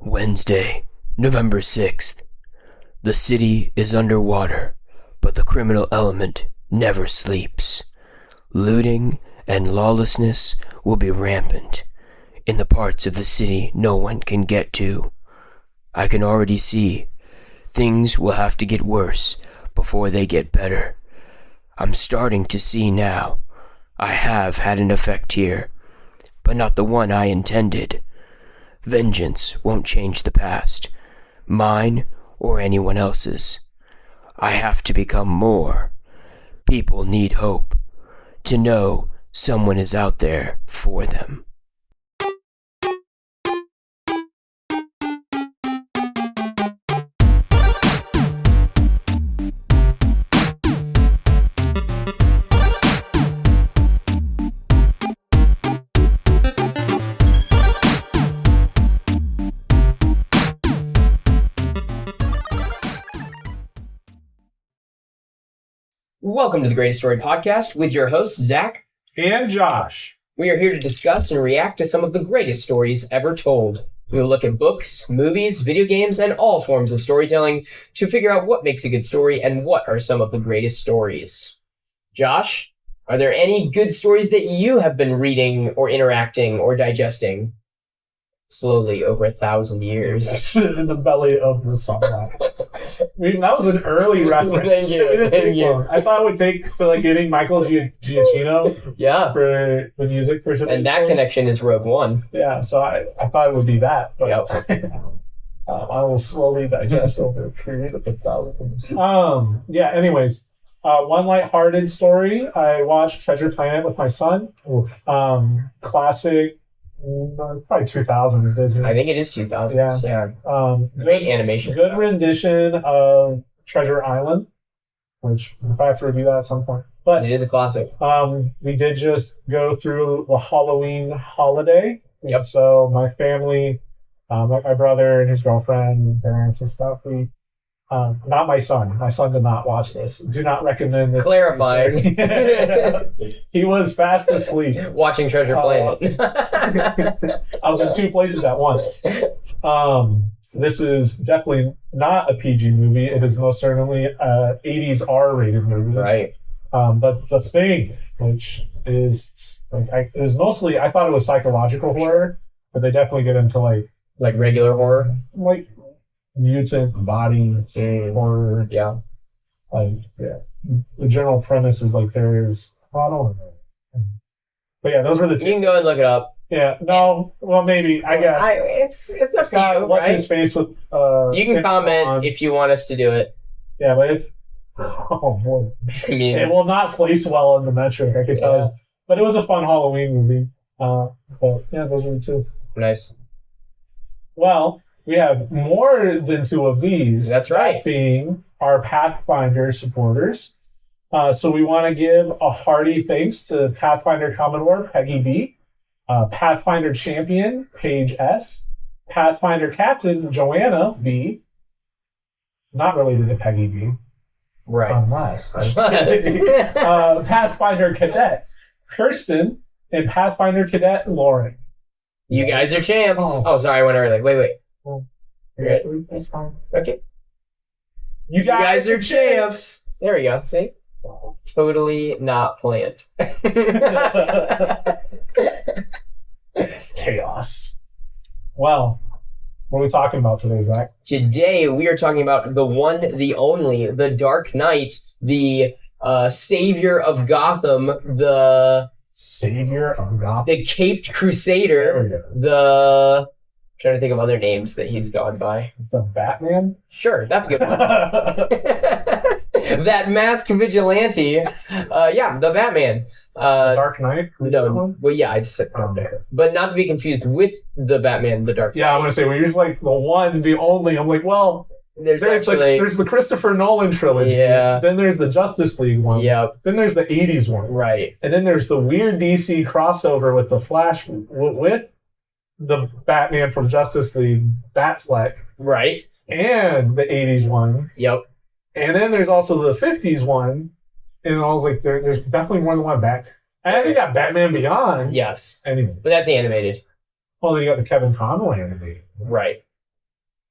Wednesday, November 6th. The city is underwater, but the criminal element never sleeps. Looting and lawlessness will be rampant in the parts of the city no one can get to. I can already see things will have to get worse before they get better. I'm starting to see now. I have had an effect here, but not the one I intended. Vengeance won't change the past, mine or anyone else's. I have to become more. People need hope, to know someone is out there for them. Welcome to the Greatest Story Podcast with your hosts, Zac and Josh. We are here to discuss and react to some of the greatest stories ever told. We will look at books, movies, video games, and all forms of storytelling to figure out what makes a good story and what are some of the greatest stories. Josh, are there any good stories that you have been reading or interacting or digesting slowly over 1,000 years? In the belly of the sunlight. That was an early reference. Thank you. I thought it would take to getting Michael Giacchino for the music for and that connection is Rogue One. Yeah, so I thought it would be that. But Yep. I will slowly digest over a period of 1,000. Anyways, one lighthearted story. I watched Treasure Planet with my son. Classic. Probably 2000s Disney. I think it is 2000s. Yeah. Great animation. Good rendition of Treasure Island, which we'll probably have to review that at some point. But it is a classic. We did just go through the Halloween holiday. Yep. So my family, my brother and his girlfriend and parents and stuff, we not my son. My son did not watch this. Do not recommend this. Clarifying. He was fast asleep. Watching Treasure Planet. I was in two places at once. This is definitely not a PG movie. It is most certainly a 80s R-rated movie. Right. But The Thing, which is it was mostly, I thought it was psychological horror, but they definitely get into like regular horror, mutant body horror. Yeah. The general premise is there's, I don't know. But yeah, those were the two. You can go and look it up. Yeah, no, well, maybe, I guess. It's up to you, what's right? his face with, you can comment if you want us to do it. Yeah, but it's, oh boy. I mean, it will not place well in the metric, I can tell you. But it was a fun Halloween movie. But yeah, those were the two. Nice. Well, we have more than two of these. That's right. That being our Pathfinder supporters. So we want to give a hearty thanks to Pathfinder Commodore Peggy B, Pathfinder Champion Paige S, Pathfinder Captain Joanna B, not related to Peggy B. Right. Unless. Pathfinder Cadet Kirsten, and Pathfinder Cadet Lauren. You guys are champs. Oh, sorry, I went early. Wait. That's fine. Okay. You guys are champs. There we go. See? Totally not planned. Chaos. Well, what are we talking about today, Zac? Today we are talking about the one, the only, the Dark Knight, the savior of Gotham, the savior of Gotham, the Caped Crusader, the... I'm trying to think of other names that he's gone by. The Batman? Sure, that's a good one. That masked vigilante. The Batman. The Dark Knight? No, well, yeah, I just said but not to be confused with the Batman, the Dark Knight. Yeah, I want to say, when you're just the one, the only, I'm well, there's the Christopher Nolan trilogy. Yeah. Then there's the Justice League one. Yep. Then there's the 80s one. Right. And then there's the weird DC crossover with the Flash, with the Batman from Justice League, Batfleck. Right. And the 80s one. Yep. And then there's also the 50s one. And I was there's definitely more than one Batman. And then you got Batman Beyond. Yes. Anyway. But that's animated. Well, then you got the Kevin Conroy animated. Right.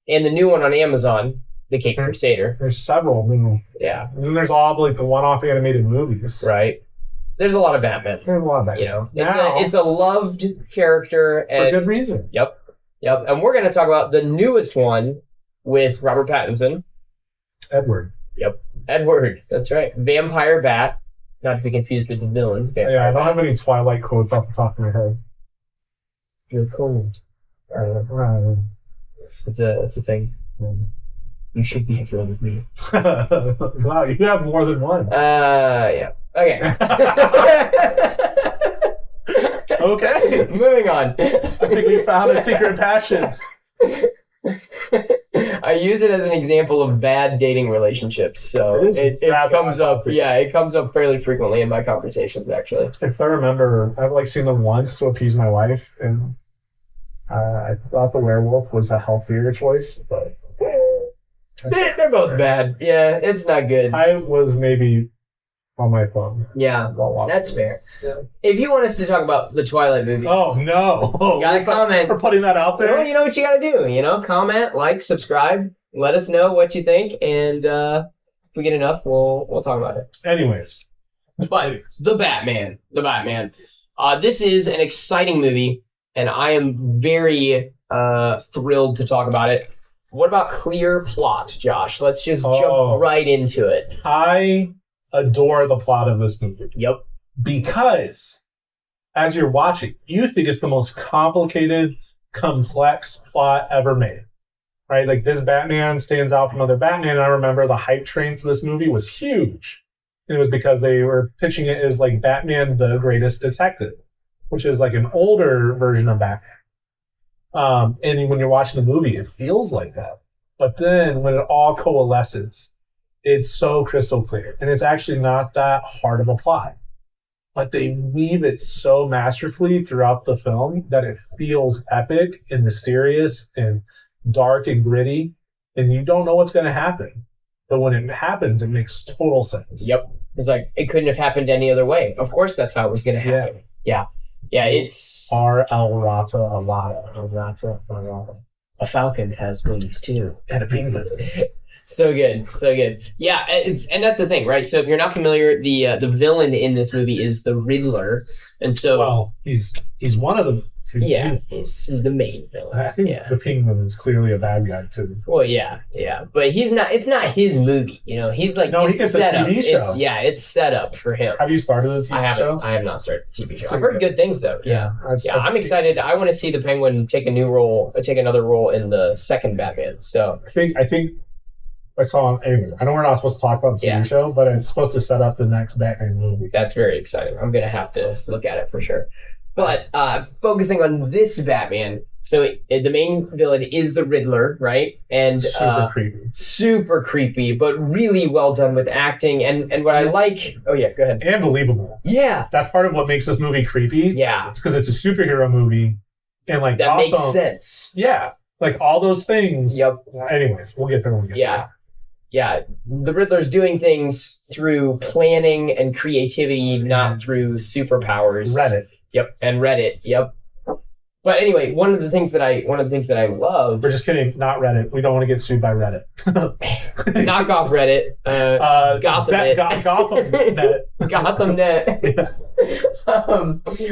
and the new one on Amazon, The Cape Crusader. There's several. Yeah. And then there's all like the one-off animated movies. Right. There's a lot of Batman. There's a lot of that. You know, it's a loved character, and for good reason. Yep. And we're going to talk about the newest one with Robert Pattinson. Edward. Yep. Edward. That's right. Vampire Bat. Not to be confused with the villain. Yeah, I don't have any Twilight quotes off the top of my head. You're cold. It's a thing. You should be here with me. Wow, you have more than one. Yeah. Okay. Okay. Moving on. I think we found a secret passion. I use it as an example of bad dating relationships, so it comes up. Yeah, it comes up fairly frequently in my conversations, actually. If I remember, I've like seen them once to appease my wife, and I thought the werewolf was a healthier choice, but They're both bad. Yeah, it's not good. I was maybe on my phone. Yeah, that's fair. Yeah. If you want us to talk about the Twilight movies, oh no, you gotta comment. For putting that out there. You know what you gotta do. You know, comment, like, subscribe. Let us know what you think, and if we get enough, we'll talk about it. Anyways, but the Batman. This is an exciting movie, and I am very thrilled to talk about it. What about clear plot, Josh? Let's just jump right into it. I adore the plot of this movie. Yep. Because as you're watching, you think it's the most complicated, complex plot ever made. Right? Like, this Batman stands out from other Batman, and I remember the hype train for this movie was huge. And it was because they were pitching it as like Batman the Greatest Detective, which is like an older version of Batman. And when you're watching the movie, it feels like that. But then when it all coalesces, it's so crystal clear. And it's actually not that hard of a plot. But they weave it so masterfully throughout the film that it feels epic and mysterious and dark and gritty. And you don't know what's going to happen. But when it happens, it makes total sense. Yep. It's like, it couldn't have happened any other way. Of course that's how it was going to happen. Yeah. Yeah, it's... R.L. Rata, a Rata. A falcon has wings too. And a penguin. So good. Yeah, and that's the thing, right? So if you're not familiar, the villain in this movie is the Riddler, and so... Well, he's one of the... He's the main villain. I think the penguin is clearly a bad guy too. Well, yeah, but it's not his movie, you know. He's like, it's set up. TV show. It's set up for him. Have you started the TV show? I have not started the TV show. I've heard good things though. Yeah, I'm excited. I want to see the Penguin take another role in the second Batman. So I think I saw anyway. I know we're not supposed to talk about the TV show, but it's supposed to set up the next Batman movie. That's very exciting. I'm gonna have to look at it for sure. But focusing on this Batman, so the main villain is the Riddler, right? And super creepy, but really well done with acting. And what I like... Oh, yeah, go ahead. And believable. Yeah. That's part of what makes this movie creepy. Yeah. It's because it's a superhero movie. And like that makes sense. Yeah. Like all those things. Yep. Anyways, we'll get there when we get there. Yeah. The Riddler's doing things through planning and creativity, not through superpowers. Reddit. Yep, and Reddit. Yep. But anyway, one of the things that I love. We're just kidding. Not Reddit. We don't want to get sued by Reddit. Knock off Reddit. Gotham.net. Gotham.net.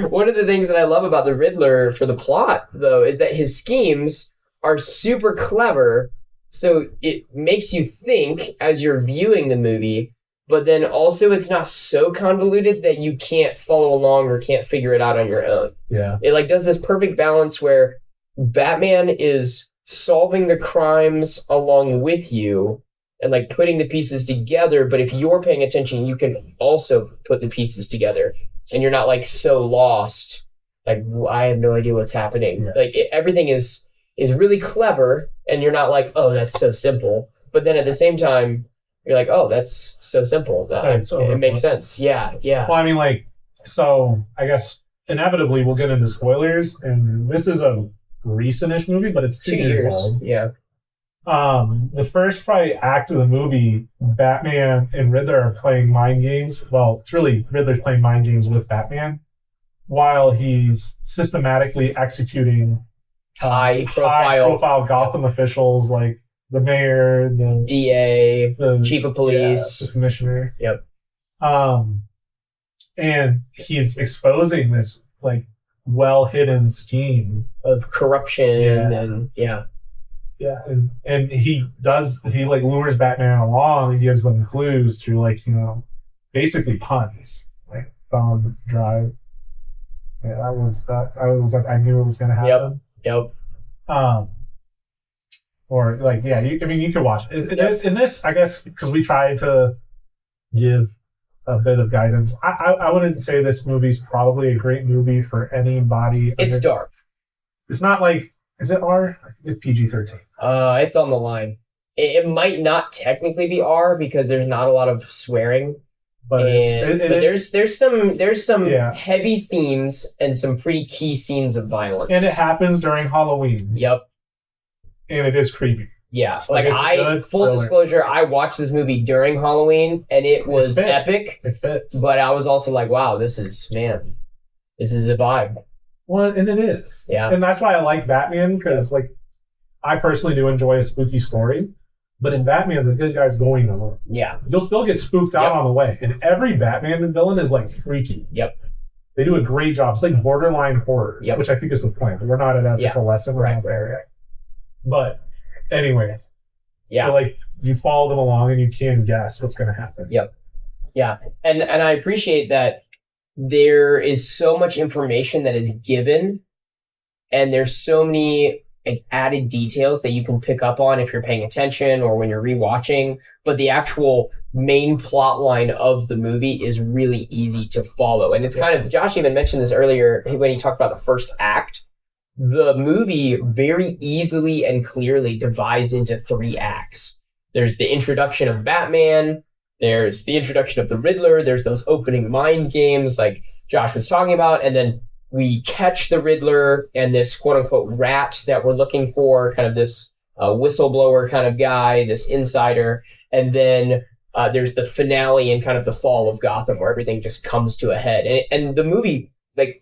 One of the things that I love about the Riddler for the plot, though, is that his schemes are super clever. So it makes you think as you're viewing the movie. But then also it's not so convoluted that you can't follow along or can't figure it out on your own. Yeah. It like does this perfect balance where Batman is solving the crimes along with you and like putting the pieces together. But if you're paying attention, you can also put the pieces together and you're not like so lost. Like, I have no idea what's happening. Yeah. Like everything is really clever and you're not like, oh, that's so simple. But then at the same time, you're like, oh, that's so simple. It makes sense. Yeah. Well, I mean, like, so I guess inevitably we'll get into spoilers, and this is a recent-ish movie, but it's 2 years old. Yeah. The first probably act of the movie, Batman and Riddler are playing mind games. Well, it's really Riddler's playing mind games with Batman while he's systematically executing high profile Gotham officials like the mayor, the DA, chief of police, the commissioner. Yep. And he's exposing this like well hidden scheme of corruption and and he like lures Batman along and gives them clues through like, you know, basically puns like thumb drive. Yeah, I was like, I knew it was gonna happen. Yep. Or like, yeah, you could watch it. In this, I guess, because we tried to give a bit of guidance. I wouldn't say this movie's probably a great movie for anybody. It's dark. It's not like, is it R? I think it's PG-13. It's on the line. It might not technically be R because there's not a lot of swearing. But there's some heavy themes and some pretty key scenes of violence. And it happens during Halloween. Yep. And it is creepy. Yeah. Full disclosure, I watched this movie during Halloween and it was epic. It fits. But I was also like, wow, this is a vibe. Well, and it is. Yeah. And that's why I like Batman, because like I personally do enjoy a spooky story. But in Batman, the good guy's going nowhere. Yeah. You'll still get spooked out on the way. And every Batman villain is like freaky. Yep. They do a great job. It's like borderline horror, which I think is the point. We're not an ethical lesson. We're not there yet. But anyways. Yeah. So like you follow them along and you can guess what's going to happen. Yep. Yeah. And I appreciate that there is so much information that is given and there's so many like added details that you can pick up on if you're paying attention or when you're rewatching, but the actual main plot line of the movie is really easy to follow. And it's kind of, Josh even mentioned this earlier when he talked about the first act. The movie very easily and clearly divides into 3 acts. There's the introduction of Batman, there's the introduction of the Riddler, there's those opening mind games like Josh was talking about, and then we catch the Riddler and this quote-unquote rat that we're looking for, kind of this whistleblower kind of guy, this insider. And then there's the finale and kind of the fall of Gotham where everything just comes to a head. And the movie, the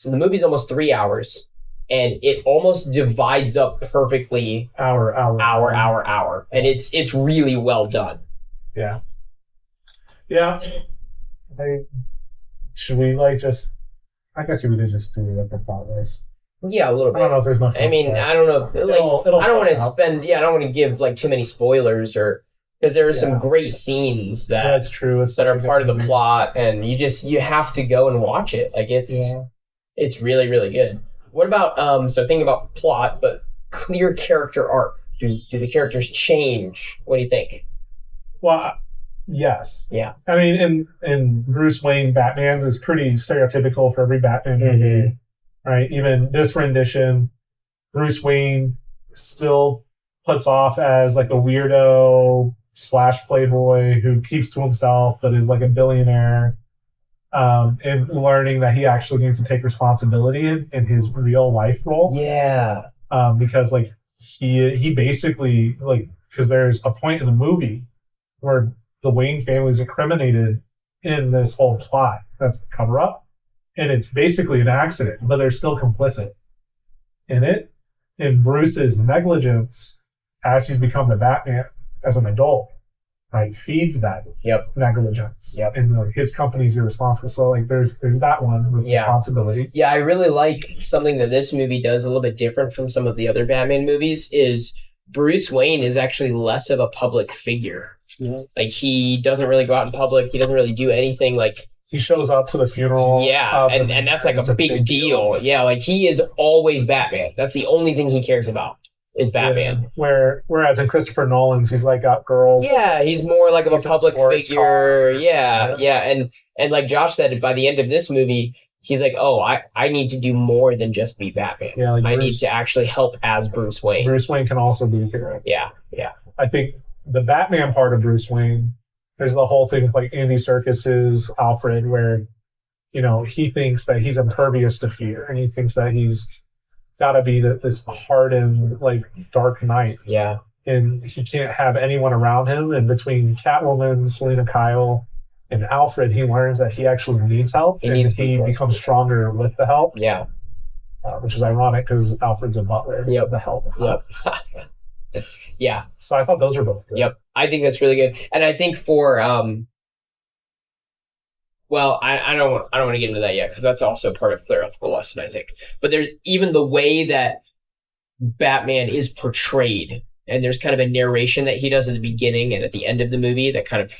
movie's almost 3 hours. And it almost divides up perfectly hour. And it's really well done. Yeah. Yeah. Should we I guess you would just do like the plot list. Yeah, a little bit. I don't know if there's much. I mean, I don't know. I don't want to spend. Yeah, I don't want to give like too many spoilers, or because there are some great scenes that's true. That are part of the plot, and you have to go and watch it. Like it's really really good. What about so thinking about plot, but clear character arc? Do the characters change? What do you think? Well. Yes. Yeah. I mean, in Bruce Wayne, Batman's is pretty stereotypical for every Batman movie, right? Even this rendition, Bruce Wayne still puts off as like a weirdo / playboy who keeps to himself, but is like a billionaire, and learning that he actually needs to take responsibility in his real life role. Yeah. Because like he basically like, because there's a point in the movie where the Wayne family is incriminated in this whole plot. That's the cover up. And it's basically an accident, but they're still complicit in it. And Bruce's negligence as he's become the Batman as an adult, right, feeds that negligence. Yep. And like, his company's irresponsible. So like there's that one with responsibility. Yeah, I really like something that this movie does a little bit different from some of the other Batman movies is Bruce Wayne is actually less of a public figure. Yeah. Like he doesn't really go out in public. He doesn't really do anything like he shows up to the funeral. Yeah, and that's like a big deal. Yeah, like he is always Batman. That's the only thing he cares about is Batman. Yeah. Whereas in Christopher Nolan's, he's like got girls. Yeah, he's more like of a public figure. Yeah. And like Josh said, by the end of this movie, he's like, oh, I need to do more than just be Batman. Yeah, like I need to actually help as Bruce Wayne. Bruce Wayne can also be a hero. Yeah. I think the Batman part of Bruce Wayne, there's the whole thing with like Andy Serkis's Alfred, where, you know, he thinks that he's impervious to fear, and he thinks that he's got to be this hardened, like dark knight. Yeah, and he can't have anyone around him. And between Catwoman, Selena Kyle, and Alfred, he learns that he actually needs help, and he becomes stronger with the help. Yeah, which is ironic because Alfred's a butler. Yep. The help. Yep. Yeah. So I thought those were both good. Yep. I think that's really good. And I think for well, I don't want to get into that yet because that's also part of Clear Ethical Lesson, I think. But there's even the way that Batman is portrayed, and there's kind of a narration that he does at the beginning and at the end of the movie that kind of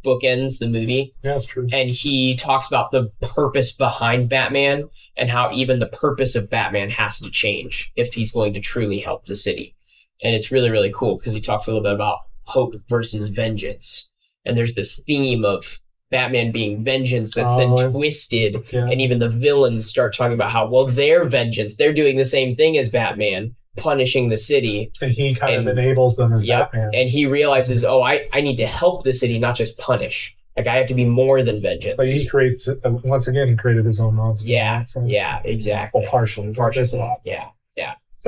bookends the movie. Yeah, that's true. And he talks about the purpose behind Batman and how even the purpose of Batman has to change if he's going to truly help the city. And it's really, really cool because he talks a little bit about hope versus vengeance. And there's this theme of Batman being vengeance that's then twisted. Yeah. And even the villains start talking about how, well, their vengeance, they're doing the same thing as Batman, punishing the city. And he kind of enables them as Batman. And he realizes, I need to help the city, not just punish. Like, I have to be more than vengeance. But he creates, once again, he created his own monster. Yeah, yeah, exactly. Well, partially. There's a lot. Yeah.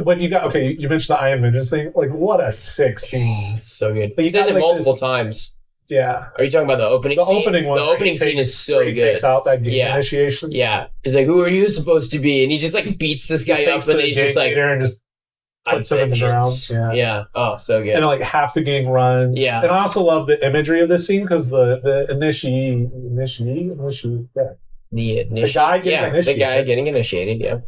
When you you mentioned the I Am Vengeance thing. Like, what a sick scene. So good. He says it multiple times. Yeah. Are you talking about the opening scene? The opening one. The opening scene is so good. He takes out that game initiation. Yeah. He's like, who are you supposed to be? And he just, like, beats this guy up, and then he's just like... and just puts him in the ground. Yeah. Oh, so good. And, like, half the gang runs. Yeah. And I also love the imagery of this scene, because the guy getting initiated. The guy getting initiated,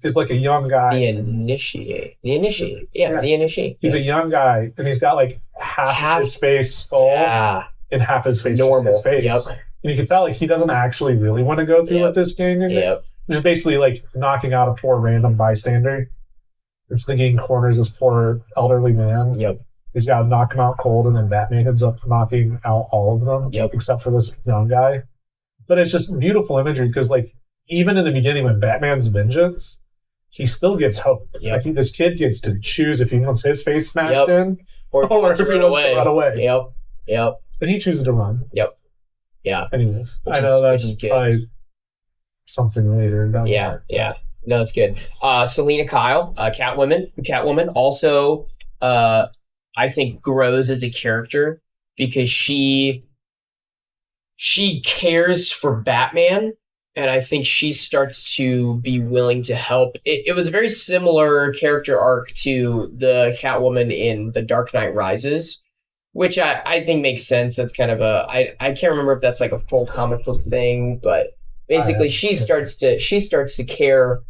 is like a young guy. The initiate. Yeah, the initiate. He's a young guy, and he's got like half his face skull and half his face normal. Just his face. Yep. And you can tell like he doesn't actually really want to go through with this gang. Just basically like knocking out a poor random bystander. It's the gang corners this poor elderly man. Yep. He's got to knock him out cold, and then Batman ends up knocking out all of them. Yep. Except for this young guy. But it's just beautiful imagery because, like, even in the beginning when Batman's vengeance, he still gets hope. Yep. Like, this kid gets to choose if he wants his face smashed in or if he wants to run away. Yep. And he chooses to run. Yep. Yeah. Anyways, I know that's probably something later. Yeah. No, it's good. Selena Kyle, Catwoman also, I think, grows as a character because she cares for Batman, and I think she starts to be willing to help. It was a very similar character arc to the Catwoman in The Dark Knight Rises, which I think makes sense. That's kind of I can't remember if that's like a full comic book thing, but basically she starts to care.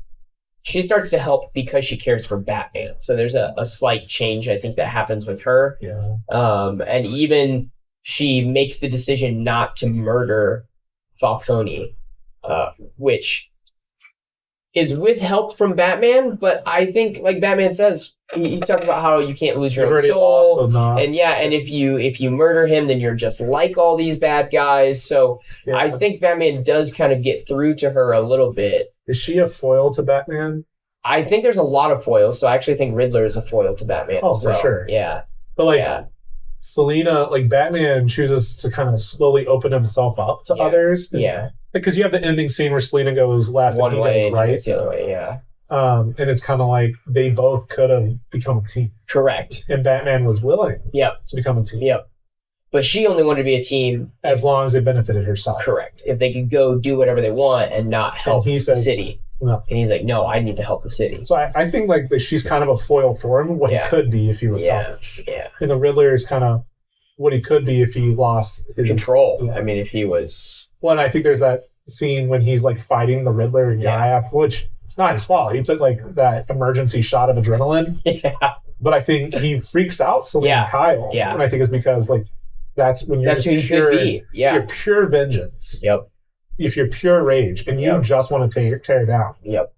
She starts to help because she cares for Batman. So there's a slight change, I think, that happens with her. Yeah. And even she makes the decision not to murder Falcone, which is with help from Batman. But I think, like Batman says, he talks about how you can't lose your own soul. And and if you murder him, then you're just like all these bad guys. So I think Batman does kind of get through to her a little bit. Is she a foil to Batman? I think there's a lot of foils. So I actually think Riddler is a foil to Batman. Oh, for sure. Yeah. But like Selena, like Batman chooses to kind of slowly open himself up to others. And, because you have the ending scene where Selena goes left one and he way goes right. And the other way, yeah. And it's kind of like they both could have become a team. Correct. And Batman was willing to become a team. Yep. But she only wanted to be a team as long as it benefited herself. Correct. If they could go do whatever they want and not help the city. No. And he's like, no, I need to help the city. So I think like she's kind of a foil for him, what he could be if he was selfish. Yeah. And the Riddler is kind of what he could be if he lost his control. Yeah. I mean, if he was... Well, and I think there's that scene when he's like fighting the Riddler guy, which it's not his fault. He took like that emergency shot of adrenaline. Yeah. But I think he freaks out Selena Kyle. Yeah. And I think it's because like that's when you're who you could be. Yeah. You're pure vengeance. Yep. If you're pure rage and you just want to tear down. Yep.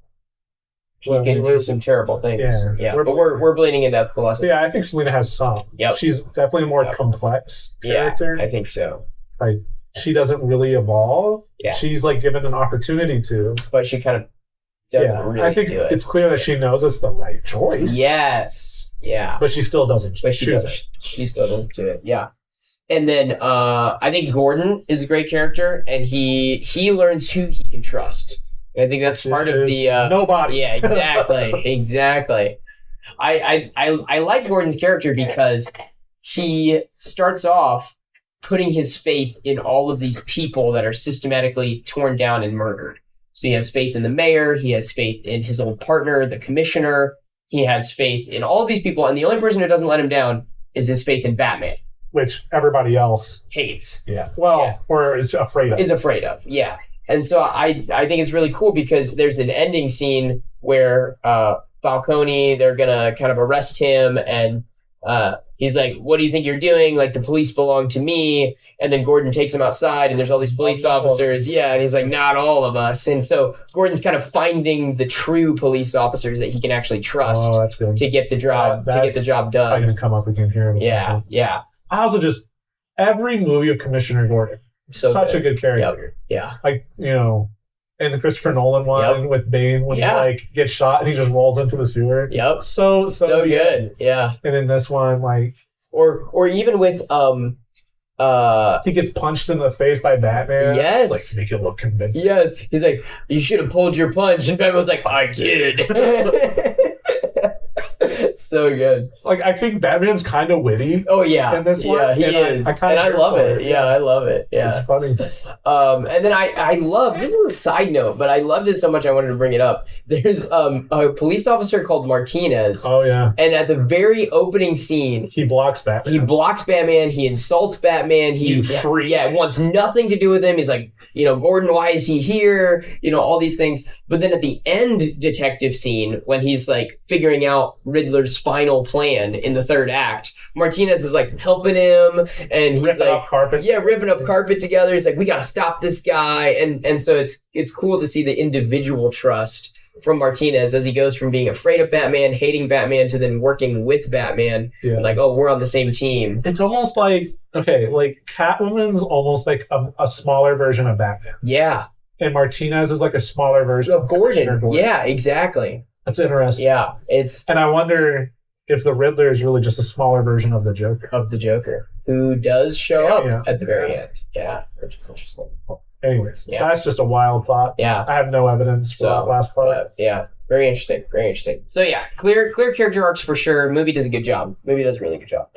He can do some terrible things. Yeah. But we're bleeding into ethical lessons. Yeah, I think Selena has some. Yep. She's definitely a more complex character. Yeah, I think so. Like she doesn't really evolve. Yeah. She's like given an opportunity to. But she kind of doesn't really I think do it. It's clear that she knows it's the right choice. Yes. Yeah. But she still doesn't choose it. She still doesn't do it. Yeah. And then I think Gordon is a great character, and he learns who he can trust. And I think that's part of the nobody. Yeah, exactly. I like Gordon's character because he starts off putting his faith in all of these people that are systematically torn down and murdered. So he has faith in the mayor. He has faith in his old partner, the commissioner. He has faith in all of these people. And the only person who doesn't let him down is his faith in Batman. Which everybody else hates. Yeah. Well, or is afraid of. Is afraid of, yeah. And so I think it's really cool because there's an ending scene where Falcone, they're going to kind of arrest him. And he's like, what do you think you're doing? Like, the police belong to me. And then Gordon takes him outside and there's all these police officers. Yeah. And he's like, not all of us. And so Gordon's kind of finding the true police officers that he can actually trust that's good. to get the job, done. I'm going to come up again here in a second. Yeah. I also every movie of Commissioner Gordon, such a good character. Yep. Yeah. Like, and the Christopher Nolan one with Bane when he gets shot and he just rolls into the sewer. Yep. So good. Yeah. And in this one, like, or even with he gets punched in the face by Batman. Yes. It's like, make it look convincing. Yes. He's like, you should have pulled your punch. And Batman was like, I did. So good. Like, I think Batman's kind of witty. Oh, yeah. In this one. Yeah, he is. I love it. Yeah, I love it. Yeah. It's funny. And then I love, this is a side note, but I loved it so much I wanted to bring it up. There's a police officer called Martinez. Oh, yeah. And at the very opening scene, he blocks Batman. He insults Batman. You freak. Yeah, wants nothing to do with him. He's like, Gordon, why is he here? All these things. But then at the end detective scene, when he's like figuring out Riddler's final plan in the third act, Martinez is like helping him and he's ripping up carpet. Yeah, ripping up carpet together. He's like, we gotta stop this guy. And so it's cool to see the individual trust from Martinez as he goes from being afraid of Batman, hating Batman, to then working with Batman. Yeah. Like, oh, we're on the same team. It's almost like, like Catwoman's almost like a smaller version of Batman. Yeah. And Martinez is like a smaller version of Gordon. Yeah, exactly. That's interesting. Yeah. And I wonder if the Riddler is really just a smaller version of the Joker. Who does show up at the very end. Yeah. Which is interesting. Anyways, that's just a wild thought. Yeah. I have no evidence for that last part. Yeah. Very interesting. Very interesting. So yeah, clear character arcs for sure. Movie does a good job. Movie does a really good job.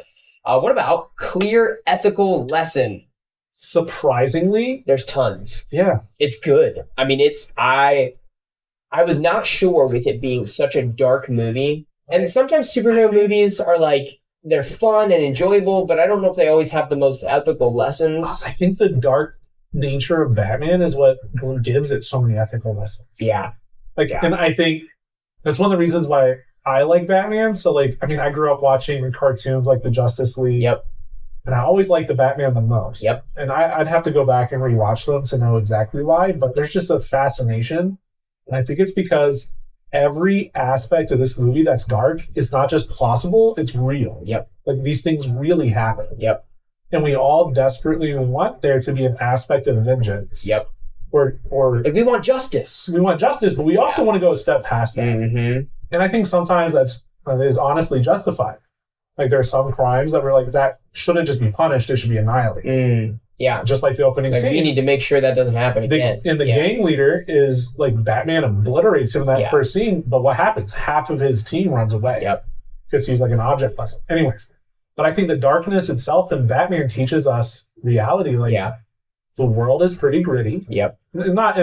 What about clear ethical lesson? Surprisingly, there's tons. Yeah. It's good. I mean, I was not sure with it being such a dark movie. And sometimes superhero movies are like, they're fun and enjoyable, but I don't know if they always have the most ethical lessons. I think the dark nature of Batman is what gives it so many ethical lessons. Yeah. And I think that's one of the reasons why I like Batman. So, like, I mean, I grew up watching cartoons like the Justice League. Yep. And I always liked the Batman the most. Yep. And I'd have to go back and rewatch them to know exactly why, but there's just a fascination. And I think it's because every aspect of this movie that's dark is not just plausible, it's real. Yep. Like, these things really happen. Yep. And we all desperately want there to be an aspect of vengeance. Yep. Or like, we want justice. We want justice, but we also want to go a step past that. Mm-hmm. And I think sometimes that is honestly justified. Like, there are some crimes that were like, that shouldn't just be punished, it should be annihilated. Yeah. Just like the opening scene. We need to make sure that doesn't happen again. And the gang leader is like, Batman obliterates him in that first scene, but what happens? Half of his team runs away. Yep. Because he's like an object lesson. Anyways. But I think the darkness itself in Batman teaches us reality. Like, the world is pretty gritty. Yep. I'm not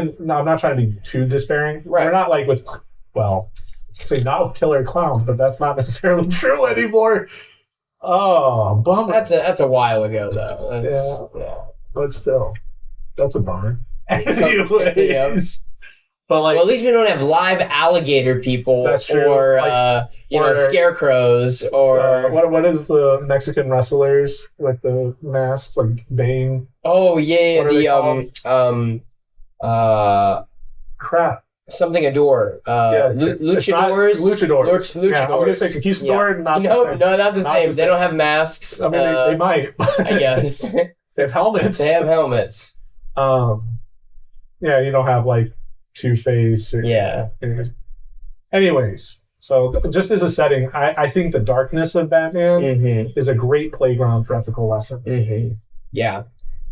trying to be too despairing. Right. We're not like with, not with killer clowns, but that's not necessarily true anymore. Oh, bummer. That's a while ago, though. Yeah. But still, that's a bummer. Anyways. But like, well, at least we don't have live alligator people. That's true. Or, scarecrows or... what is the Mexican wrestlers with the masks? Like Bane? Oh, yeah. Crap. Something Adore. Luchadors? Luchadors. Yeah, I was going to say Conquistador, not the same. No, not the same. They don't have masks. I mean, they might. I guess. They have helmets. Yeah, you don't have, like, Two-Face. Anyways, so just as a setting, I think the darkness of Batman is a great playground for ethical lessons. Mm-hmm. Yeah.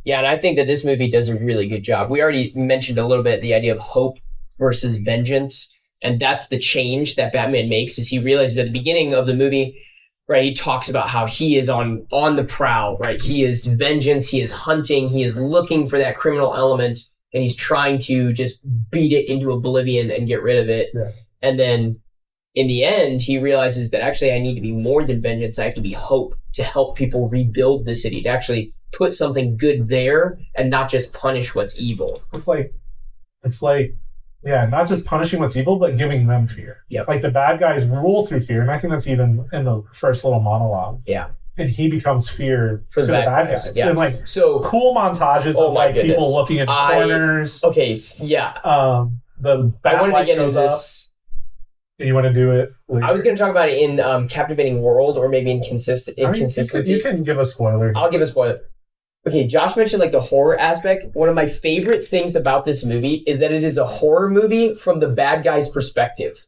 Yeah, and I think that this movie does a really good job. We already mentioned a little bit the idea of hope versus vengeance, and that's the change that Batman makes, is he realizes at the beginning of the movie, right, he talks about how he is on the prowl, right? He is vengeance, he is hunting, he is looking for that criminal element, and he's trying to just beat it into oblivion and get rid of it. Yeah. And then in the end, he realizes that actually I need to be more than vengeance. I have to be hope to help people rebuild the city, to actually put something good there and not just punish what's evil. It's like, yeah, not just punishing what's evil, but giving them fear. Yep. Like the bad guys rule through fear. And I think that's even in the first little monologue. Yeah. And he becomes fear For to the the bad bad guys, guys. yeah. And like So, cool montages Oh of my like goodness. people looking in corners. okay, yeah. The I bat wanted to light get into goes up. this. You want to do it? Later? I was going to talk about it in Captivating World or maybe Inconsistency. You can give a spoiler. I'll give a spoiler. Okay, Josh mentioned like the horror aspect. One of my favorite things about this movie is that it is a horror movie from the bad guy's perspective.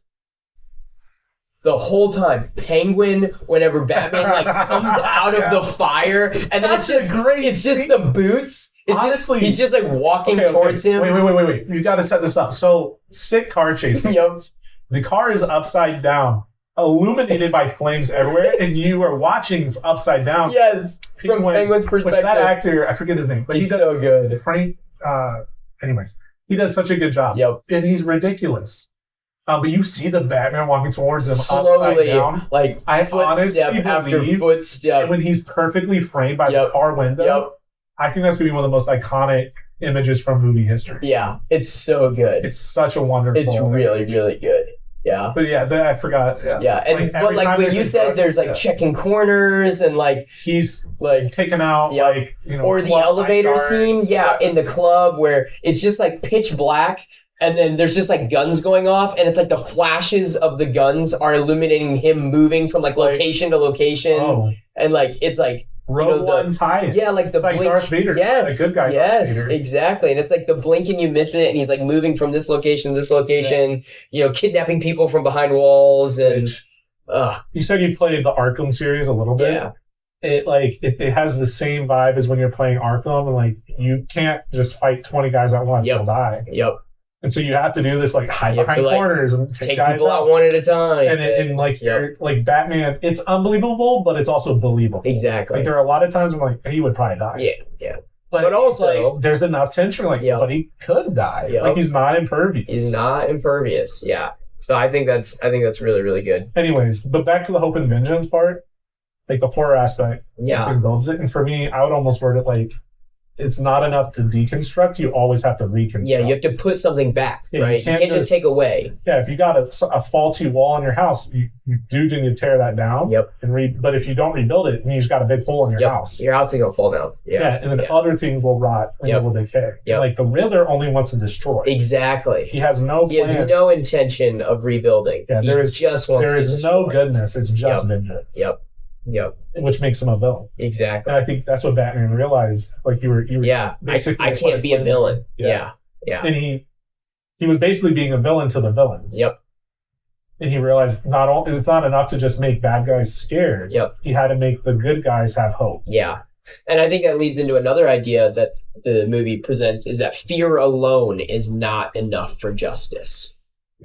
The whole time, Penguin, whenever Batman like comes out of the fire, and then it's just the boots. It's Honestly, he's just like walking towards him. Wait. You got to set this up. So, sick car chase. Yep. The car is upside down, illuminated by flames everywhere, and you are watching upside down. Yes, from Penguin's perspective. Which that actor, I forget his name, but he's he does so good. Frank. Anyways, he does such a good job. Yep. And he's ridiculous. But you see the Batman walking towards him slowly, upside down. like I footstep honestly after believe, footstep. and when he's perfectly framed by the car window, Yep. I think that's going to be one of the most iconic images from movie history. Yeah, it's so good. It's such a wonderful. It's really, really good. Yeah. But yeah, I forgot. Yeah. Yeah, and every but time when you said there's like checking corners and like he's like taken out, Yep. like or the club elevator night scene, guards. yeah, in the club where it's just like pitch black. And then there's just like guns going off, and it's like the flashes of the guns are illuminating him moving from like It's like- location to location, Oh, and like it's like Rogue One tie-in. yeah, like the It's like blink. Darth Vader, Yes, a good guy. Yes, Darth Vader. exactly. And it's like the blink and you miss it, and he's like moving from this location to this location. You know, kidnapping people from behind walls, and Which, you said you played the Arkham series a little bit. yeah, It has the same vibe as when you're playing Arkham, and like you can't just fight 20 guys at once; Yep. you'll die. yep. And so you have to do this like hide You have behind to, like, corners and take guys people out one at a time, And like Yep. you're like Batman, it's unbelievable, but it's also believable. exactly. Like there are a lot of times when like he would probably die. Yeah. But, But also- like, there's enough tension, like, Yep. but he could die. Yep. Like he's not impervious. He's not impervious. Yeah. So I think that's really, really good. Anyways, but back to the hope and vengeance part, like the horror aspect, Yeah. it builds it. And for me, I would almost word it like it's not enough to deconstruct. You always have to reconstruct. Yeah, you have to put something back, Yeah, you right? You can't can't just just- take away. Yeah, if you got a faulty wall in your house, you do need to tear that down. Yep. And but if you don't rebuild it, then you just got a big hole in your Yep. house. Your house is gonna fall down. Yeah, and then Yeah. other things will rot and Yep. will decay. Yep. Like the Riddler only wants to destroy. Exactly. He has no He plan. has no intention of rebuilding. Yeah, he there is- just wants There to is destroy. no goodness. It's just Yep. vengeance. Yep. Which makes him a villain. Exactly. And I think that's what Batman realized. Like you were Yeah. basically I can't be a villain. Yeah. And he was basically being a villain to the villains. Yep. And he realized it's not enough to just make bad guys scared. Yep. He had to make the good guys have hope. Yeah. And I think that leads into another idea that the movie presents is that fear alone is not enough for justice.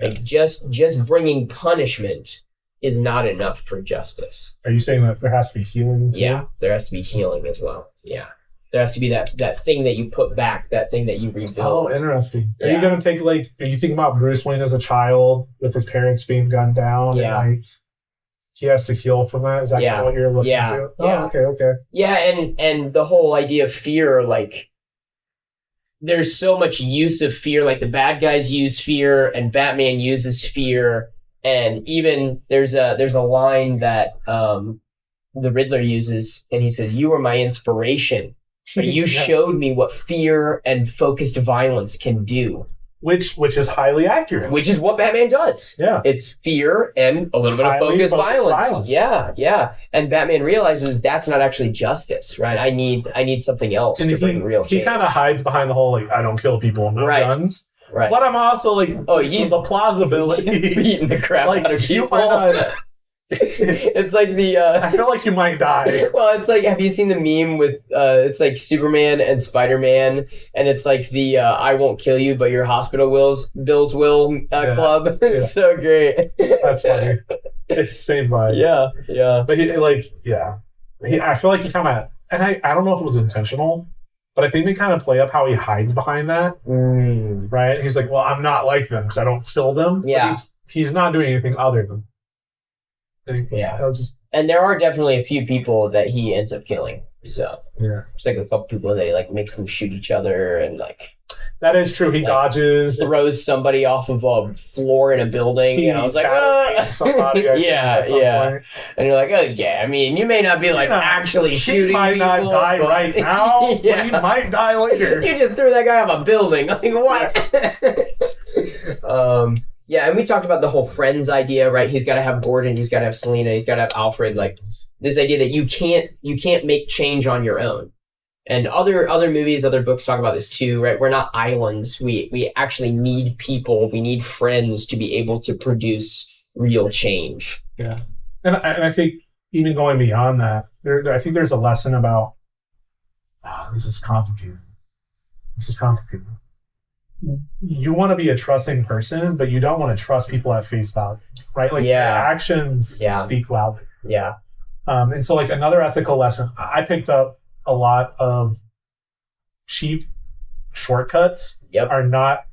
Like just bringing punishment is not enough for justice. Are you saying that there has to be healing too? Yeah, there has to be healing as well. Yeah. There has to be that thing that you put back, that thing that you rebuild. Oh, interesting. Are Yeah. you going to take are you thinking about Bruce Wayne as a child with his parents being gunned down? Yeah. And, he has to heal from that? Is that Yeah. kind of what you're looking Yeah. to? Yeah. Oh, okay. Yeah, and the whole idea of fear, like there's so much use of fear, like the bad guys use fear and Batman uses fear, and even there's a line that the Riddler uses, and he says, "You were my inspiration. You Yeah. showed me what fear and focused violence can do," Which is highly accurate. which is what Batman does. Yeah. It's fear and a little bit of Highly focused focused violence. violence. Yeah. And Batman realizes that's not actually justice, right? I need something else And to bring real he change. kind of hides behind the whole I don't kill people, no Right. guns. Right. But I'm also Oh, he's the plausibility. he's beating the crap out of you people. might not- It's like the I feel like you might die. well, it's like, have you seen the meme with it's like Superman and Spider-Man, and it's like the I won't kill you, but your hospital bills will Yeah. club. It's so great. That's funny. It's the same vibe. Yeah. But I feel like he kind of, and I don't know if it was intentional, But I think they kind of play up how he hides behind that, right? He's like, well, I'm not like them because I don't kill them. Yeah. But he's not doing anything other than. And there are definitely a few people that he ends up killing. So yeah, there's like a couple people that he like makes them shoot each other and like. That is true. He like, dodges, throws somebody off of a floor in a building, and I was like, somebody, yeah. Point. And you're like, oh yeah, I mean, you may not be like actually shooting. He might people, not die but, right now, but he might die later. You just threw that guy off a building. Like what? Yeah, and we talked about the whole friends idea, right? He's got to have Gordon, he's got to have Selena, he's got to have Alfred. Like this idea that you can't make change on your own. And other movies, other books talk about this too, right? We're not islands. We actually need people. We need friends to be able to produce real change. Yeah, and I think even going beyond that, I think there's a lesson about. Oh, this is complicated. You want to be a trusting person, but you don't want to trust people at face value, right? Like their actions speak loudly. Yeah. And so like another ethical lesson I picked up. A lot of cheap shortcuts are not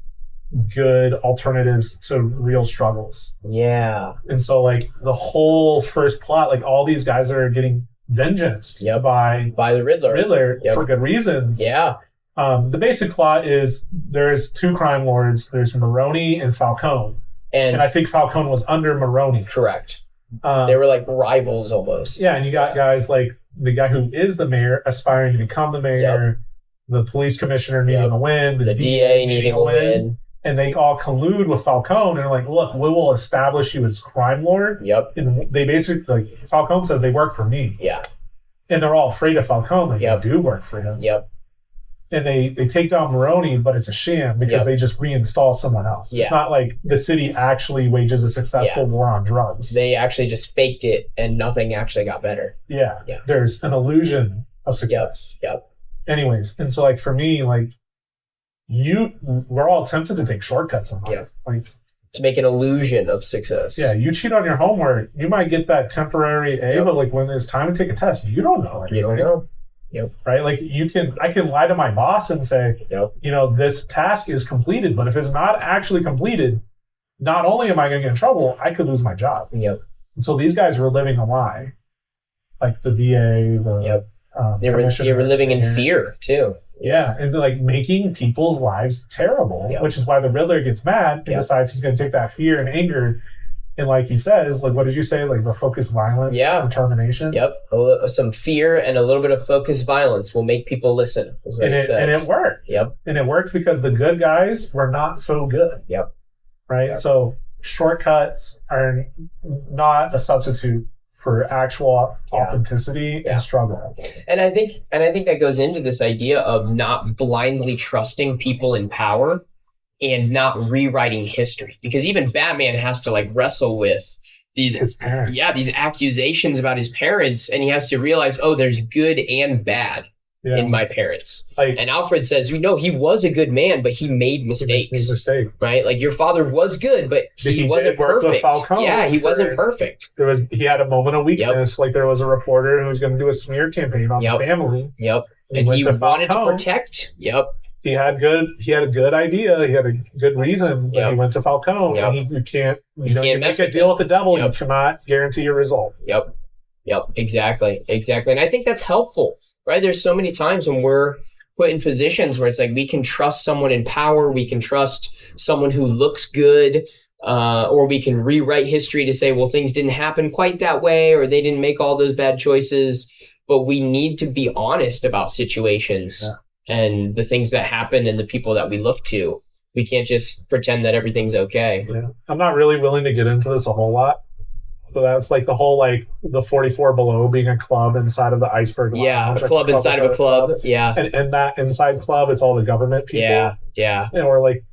good alternatives to real struggles. Yeah. And so like the whole first plot, like all these guys are getting vengeance by the Riddler for good reasons. Yeah. The basic plot is there's two crime lords. There's Maroni and Falcone. And I think Falcone was under Maroni. Correct. They were like rivals almost. Yeah. And you got guys like the guy who is the mayor aspiring to become the mayor, the police commissioner needing a win, the DA needing a win, and they all collude with Falcone and are like, look, we will establish you as crime lord. Yep. And they basically, like, Falcone says they work for me. Yeah. And they're all afraid of Falcone. They do work for him. Yep. And they take down Maroni, but it's a sham because they just reinstall someone else. It's not like the city actually wages a successful war on drugs. They actually just faked it and nothing actually got better. Yeah. There's an illusion of success. Yep. Anyways, and so like for me, like we're all tempted to take shortcuts in life. Like to make an illusion of success. Yeah, you cheat on your homework, you might get that temporary A, but like when it's time to take a test, you don't know anything. You don't know. Yep. Right? Like I can lie to my boss and say, this task is completed, but if it's not actually completed, not only am I going to get in trouble, I could lose my job. Yep. And so these guys were living a lie. Like the VA, they were living in fear too. Yeah, and like making people's lives terrible, which is why the Riddler gets mad and decides he's going to take that fear and anger. And like he says, like, what did you say? Like the focused violence, determination. Yep. Some fear and a little bit of focused violence will make people listen. And it worked. Yep. And it worked because the good guys were not so good. Yep. Right. Yep. So shortcuts are not a substitute for actual authenticity and struggle. And I think that goes into this idea of not blindly trusting people in power and not rewriting history, because even Batman has to like wrestle with his parents. These accusations about his parents, and he has to realize, there's good and bad in my parents. And Alfred says, he was a good man, but he made mistakes. Right? Like your father was good, but he wasn't perfect. He wasn't perfect. He had a moment of weakness. Like there was a reporter who was going to do a smear campaign on the family. Yep. And he wanted to protect. Yep. He had a good idea. He had a good reason, but he went to Falcone. And you can't make a deal with the devil. You cannot guarantee your result. Yep. Exactly. And I think that's helpful, right? There's so many times when we're put in positions where it's like we can trust someone in power. We can trust someone who looks good, or we can rewrite history to say, well, things didn't happen quite that way, or they didn't make all those bad choices. But we need to be honest about situations. And the things that happen and the people that we look to. We can't just pretend that everything's okay. Yeah. I'm not really willing to get into this a whole lot. But that's like the whole, like the 44 Below being a club inside of the Iceberg Lounge. A club inside of a club. Yeah. And that inside club, it's all the government people. Yeah. Or like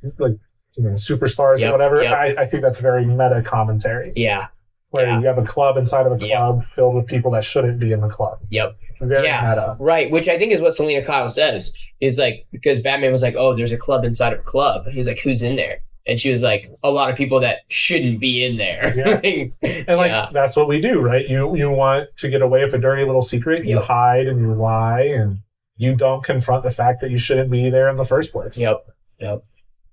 superstars or whatever. I think that's very meta commentary. Yeah. Where you have a club inside of a club filled with people that shouldn't be in the club. Yep. Very meta. Right, which I think is what Selena Kyle says. Is like, because Batman was like, there's a club inside of a club. He's like, who's in there? And she was like, a lot of people that shouldn't be in there. Yeah. And that's what we do, right? You want to get away with a dirty little secret. You hide and you lie and you don't confront the fact that you shouldn't be there in the first place. Yep.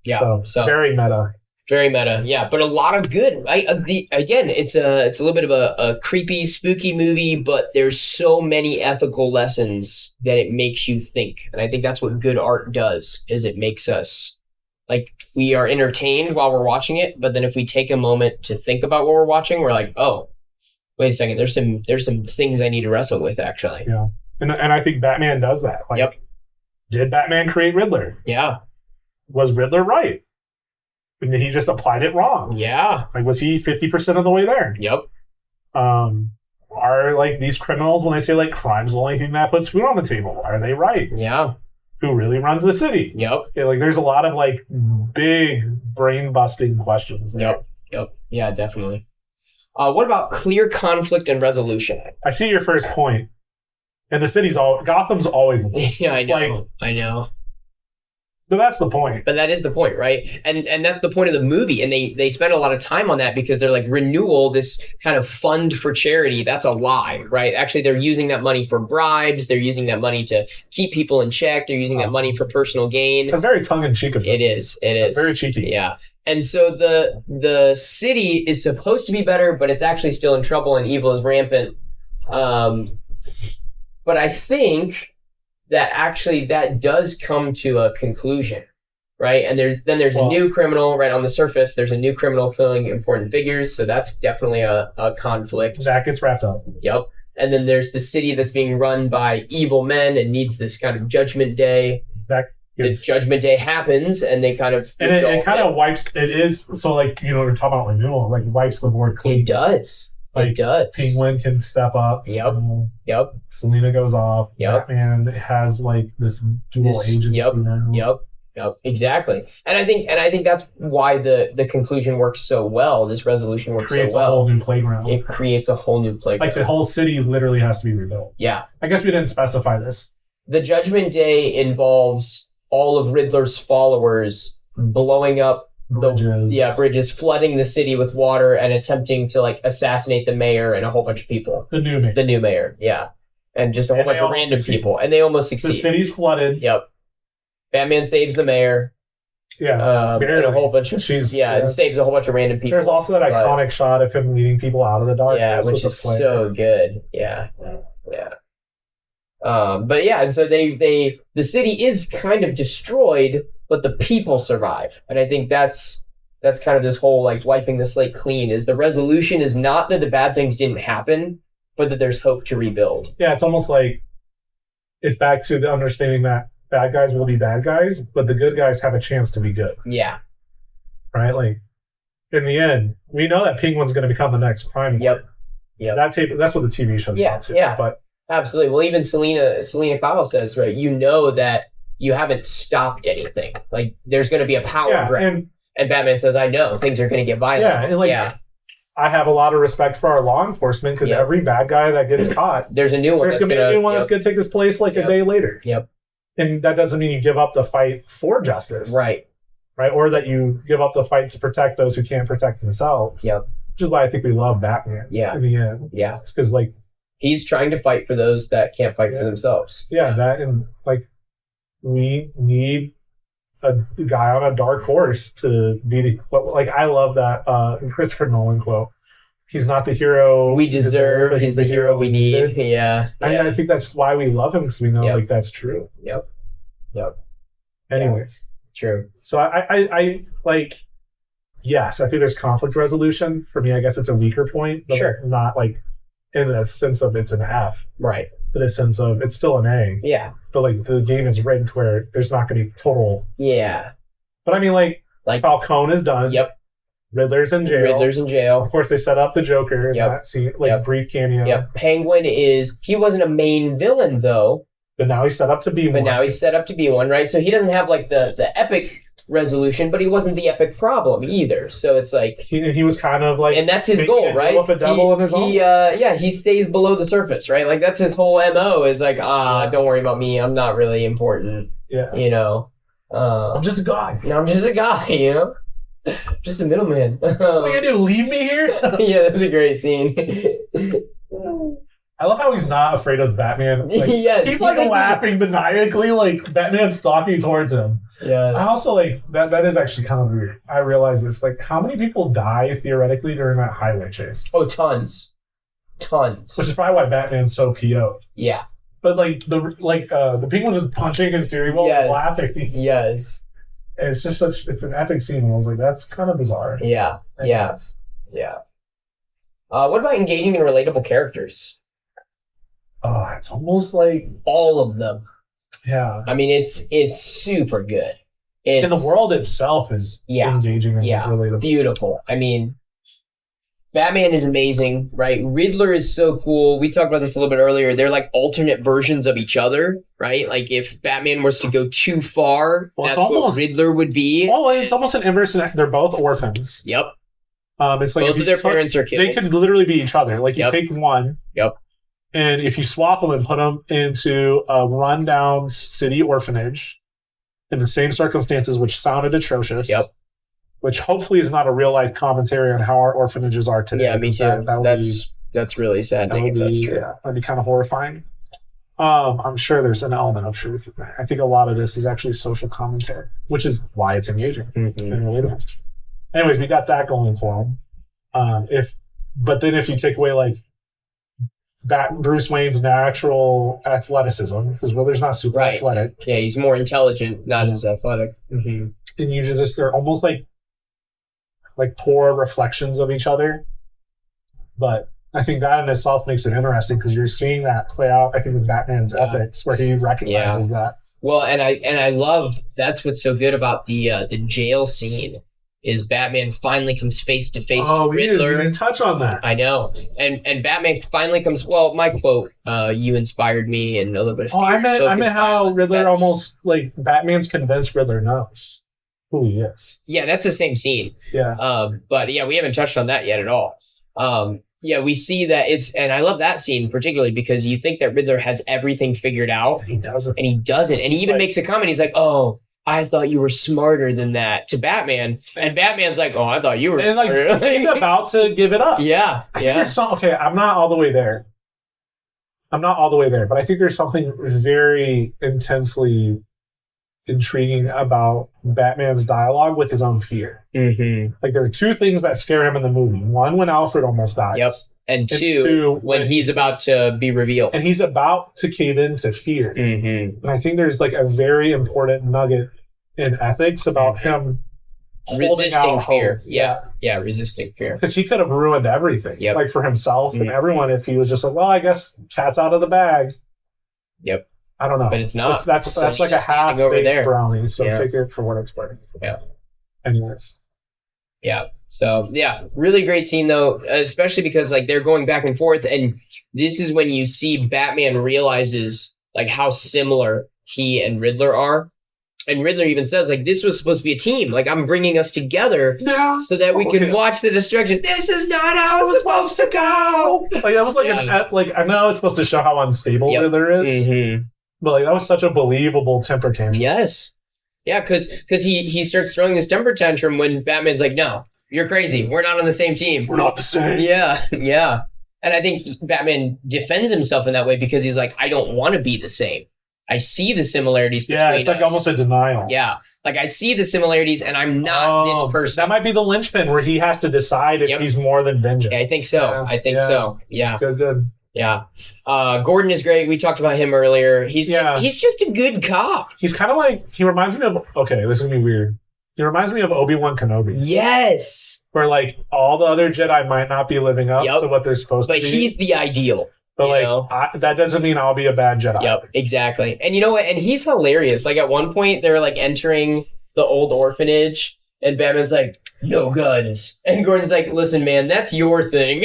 Yeah. So very meta. Very meta, yeah, but a lot of good. Again, it's a little bit of a creepy, spooky movie, but there's so many ethical lessons that it makes you think, and I think that's what good art does. Is it makes us like we are entertained while we're watching it, but then if we take a moment to think about what we're watching, we're like, oh, wait a second, there's some things I need to wrestle with actually. Yeah, and I think Batman does that. Like, yep. Did Batman create Riddler? Yeah. Was Riddler right? And he just applied it wrong. Yeah. Like, was he 50% of the way there? Yep. Are, like, these criminals, when they say, like, crime's the only thing that puts food on the table, are they right? Yeah. Who really runs the city? Yep. Yeah, like, there's a lot of, like, big brain-busting questions there. Yep. Yeah, definitely. What about clear conflict and resolution? I see your first point. And the Gotham's always... Yeah, I know. But that's the point. But that is the point, right? And that's the point of the movie. And they spend a lot of time on that because they're like, renewal, this kind of fund for charity, that's a lie, right? Actually, they're using that money for bribes. They're using that money to keep people in check. They're using that money for personal gain. That's very tongue-in-cheek of it. It is. It's very cheeky. Yeah. And so the city is supposed to be better, but it's actually still in trouble and evil is rampant. But I think that actually that does come to a conclusion, right? And there's a new criminal, right, on the surface. There's a new criminal killing important figures, so that's definitely a conflict. That gets wrapped up. Yep. And then there's the city that's being run by evil men and needs this kind of judgment day. This judgment day happens, and they kind of... And it kind of wipes... It is... So, like, we're talking about renewal. Like, wipes the board clean. It does. Like, it does. Penguin can step up. Yep. Selena goes off. Yep. Batman has, like, this dual agency now. Yep. Exactly. And I think that's why the conclusion works so well. This resolution works so well. Creates a whole new playground. It creates a whole new playground. Like, the whole city literally has to be rebuilt. Yeah. I guess we didn't specify this. The Judgment Day involves all of Riddler's followers blowing up bridges, flooding the city with water, and attempting to like assassinate the mayor and a whole bunch of people. The new mayor, yeah, and just a whole bunch of random people, and they almost succeed. The city's flooded. Yep. Batman saves the mayor. Yeah, and a whole bunch of and saves a whole bunch of random people. There's also that iconic shot of him leading people out of the dark. Yeah, which is so good. Yeah. But yeah, and so the city is kind of destroyed, but the people survive, and I think that's kind of this whole like wiping the slate clean. Is the resolution is not that the bad things didn't happen, but that there's hope to rebuild. Yeah, it's almost like it's back to the understanding that bad guys will be bad guys, but the good guys have a chance to be good. Yeah, right. Like in the end, we know that Penguin's going to become the next crime. Yep. That's what the TV show's about too. Yeah, but. Absolutely. Well, even Selena Kyle says, right, that you haven't stopped anything. Like, there's going to be a power grab. And Batman says, I know, things are going to get violent. Yeah, and I have a lot of respect for our law enforcement because every bad guy that gets caught, there's a new one. There's going to be a new one that's going to take his place like a day later. Yep. And that doesn't mean you give up the fight for justice. Right. Or that you give up the fight to protect those who can't protect themselves. Yep. Which is why I think we love Batman. Yeah. In the end. Yeah. It's because, like, he's trying to fight for those that can't fight for themselves. Yeah, that and like we need a guy on a dark horse to be the like. I love that Christopher Nolan quote. He's not the hero we deserve. He's the hero we need. Yeah. I mean, I think that's why we love him because we know like that's true. Yep. Anyways, true. So I like. Yes, I think there's conflict resolution. For me, I guess it's a weaker point. But sure. Not like. In the sense of it's an F. Right. In the sense of it's still an A. Yeah. But like the game is rigged where there's not going to be total. Yeah. But I mean, like Falcone is done. Yep. Riddler's in jail. Of course, they set up the Joker in that scene, brief cameo. Yep. Penguin he wasn't a main villain though. But now he's set up to be one. Right? So he doesn't have like the epic resolution, but he wasn't the epic problem either. So it's like he was kind of like, and that's his goal, right? With a devil in his own. He stays below the surface, right? Like that's his whole MO is like, don't worry about me, I'm not really important. Yeah, I'm just a guy. I'm just a guy, just a middleman. What are you gonna do? Leave me here? Yeah, that's a great scene. I love how he's not afraid of Batman. Like, Yes, he's like laughing maniacally, like Batman's stalking towards him. Yeah. I also like that is actually kind of weird. I realize this. Like, how many people die theoretically during that highway chase? Oh, tons. Which is probably why Batman's so PO'd. Yeah. But like the penguins are punching his steering wheel and laughing. Yes. It's just it's an epic scene. And I was like, that's kind of bizarre. Yeah. Yeah. What about engaging and relatable characters? It's almost like all of them. Yeah. I mean, it's super good. And the world itself is engaging and relatable. Beautiful. I mean, Batman is amazing, right? Riddler is so cool. We talked about this a little bit earlier. They're like alternate versions of each other, right? Like if Batman was to go too far, that's what Riddler would be. Well, it's almost an inverse. They're both orphans. Yep. It's like both of their parents are killed. They could literally be each other. Like you take one. Yep. And if you swap them and put them into a rundown city orphanage in the same circumstances, which sounded atrocious. Yep. Which hopefully is not a real life commentary on how our orphanages are today. Yeah, me too. That's really saddening if that's true. Yeah, that'd be kind of horrifying. I'm sure there's an element of truth in there. I think a lot of this is actually social commentary, which is why it's engaging and relatable. Anyways, we got that going for him. But then if you take away like Bruce Wayne's natural athleticism, because Riddler's not super athletic. Yeah, he's more intelligent, not as athletic. And you just they're almost like poor reflections of each other. But I think that in itself makes it interesting because you're seeing that play out, I think, with Batman's ethics, where he recognizes that. Well, and I love that's what's so good about the jail scene is Batman finally comes face to face with Riddler. We didn't touch on that. I know, and Batman finally comes. Well, my quote, "You inspired me," and a little bit of fear, I meant how Riddler almost like Batman's convinced Riddler knows who he is. Yeah, that's the same scene. Yeah. But yeah, we haven't touched on that yet at all. Yeah, we see that and I love that scene particularly because you think that Riddler has everything figured out. And he doesn't. And he even makes a comment. He's like, "Oh, I thought you were smarter than that," to Batman. And Batman's like, "Oh, I thought you were smarter." Like, he's about to give it up. Yeah. I think there's I'm not all the way there. But I think there's something very intensely intriguing about Batman's dialogue with his own fear. Mm-hmm. Like there are two things that scare him in the movie. One, when Alfred almost dies. Yep. And two, when he's about to be revealed. And he's about to cave into fear. Mm-hmm. And I think there's like a very important nugget in ethics about him resisting fear. Yeah, resisting fear. Because he could have ruined everything, like for himself and everyone, if he was just like, well, I guess cat's out of the bag. Yep. I don't know. But it's not. That's like a half-baked brownie, so take it for what it's worth. Yeah. Anyways. Yeah. So, yeah, really great scene, though, especially because, like, they're going back and forth, and this is when you see Batman realizes, like, how similar he and Riddler are. And Riddler even says, like, this was supposed to be a team. Like, I'm bringing us together so that we can watch the destruction. This is not how it's supposed to go! Like, that was like, I know it's supposed to show how unstable Riddler is. Mm-hmm. But like that was such a believable temper tantrum. Yes. Yeah, because he starts throwing this temper tantrum when Batman's like, "No, you're crazy. We're not on the same team. We're not the same." Yeah. And I think Batman defends himself in that way because he's like, "I don't want to be the same. I see the similarities between us." Yeah, it's like almost a denial. Yeah. Like, I see the similarities, and I'm not this person. That might be the linchpin where he has to decide if he's more than vengeance. Yeah, I think so. Yeah. I think so. Yeah. Good. Yeah. Gordon is great. We talked about him earlier. He's just a good cop. He's kind of like, he reminds me of, okay, this is going to be weird. He reminds me of Obi-Wan Kenobi. Yes. Where like all the other Jedi might not be living up to what they're supposed to be. But he's the ideal. But like, that doesn't mean I'll be a bad Jedi. Yep, exactly. And you know what? And he's hilarious. Like at one point, they're like entering the old orphanage, and Batman's like, "No guns." And Gordon's like, "Listen, man, that's your thing."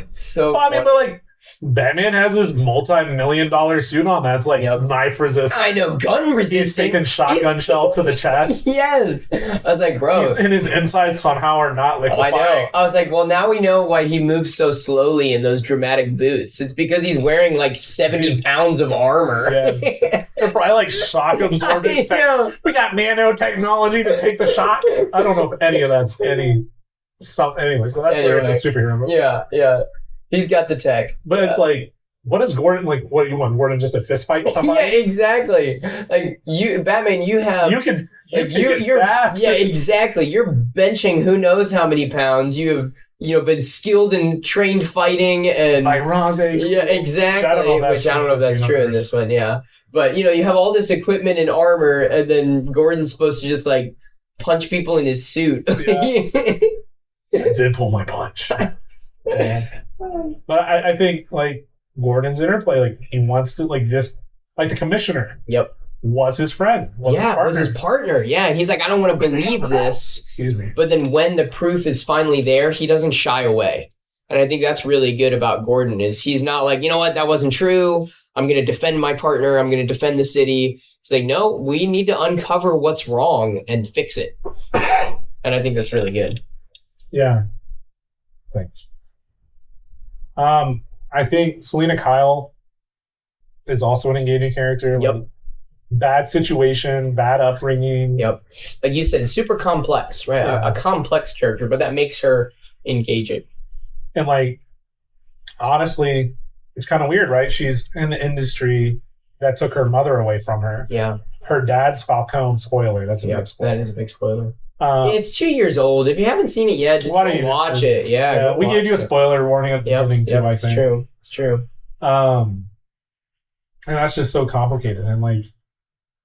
So well, I mean, but like Batman has this multi-million-dollar suit on that's like knife resistant. I know, gun resistant. He's taking shotgun shells to the chest. Yes. I was like, bro. And his insides somehow are not liquefying. I know. I was like, well, now we know why he moves so slowly in those dramatic boots. It's because he's wearing like 70 pounds of armor. Yeah. They're probably like shock absorbing. We got nanotechnology to take the shock. I don't know if any of that's any... Anyway, so that's where it's a superhero movie. Yeah. He's got the tech. But it's like, what is Gordon like? What do you want? Gordon just a fist fight? Somebody? Yeah, exactly. Like Batman, you have you're yeah, exactly. You're benching who knows how many pounds. You have been skilled and trained fighting and like Raze. Yeah, exactly. Which I don't know if that's true in this one. Yeah, but you have all this equipment and armor, and then Gordon's supposed to just like punch people in his suit. Yeah. I did pull my punch. Yeah. But I think like Gordon's interplay, like he wants to like this, like the commissioner. Yep. Was his friend. Was his partner. Yeah, and he's like, I don't want to believe this. Excuse me. But then when the proof is finally there, he doesn't shy away. And I think that's really good about Gordon is he's not like, you know what, that wasn't true. I'm going to defend my partner. I'm going to defend the city. He's like, no, we need to uncover what's wrong and fix it. And I think that's really good. Yeah. Thanks. I think Selena Kyle is also an engaging character. Yep. Like, bad situation, bad upbringing. Yep. Like you said, super complex, right? Yeah. A complex character, but that makes her engaging. And like, honestly, it's kind of weird, right? She's in the industry that took her mother away from her. Yeah. Her dad's Falcone. Spoiler. That's a big spoiler. That is a big spoiler. It's 2 years old. If you haven't seen it yet, just go watch it. Yeah, we gave you a spoiler warning at the beginning too. I think it's true. It's true. And that's just so complicated. And like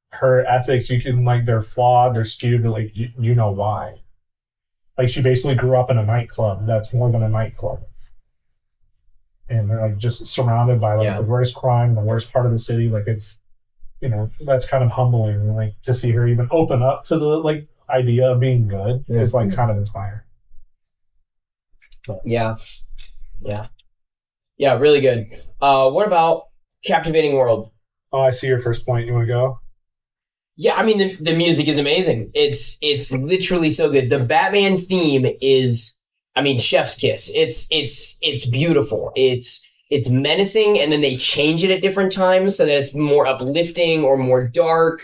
her ethics, you can like they're flawed, they're skewed, but like you know why. Like she basically grew up in a nightclub that's more than a nightclub, and they're like just surrounded by like the worst crime, the worst part of the city. Like it's that's kind of humbling. Like to see her even open up to the like idea of being good is like kind of inspiring. But. Yeah, really good. What about Captivating World? Oh, I see your first point. You want to go? Yeah, I mean the music is amazing. It's literally so good. The Batman theme is, I mean, chef's kiss. It's beautiful. It's menacing, and then they change it at different times so that it's more uplifting or more dark.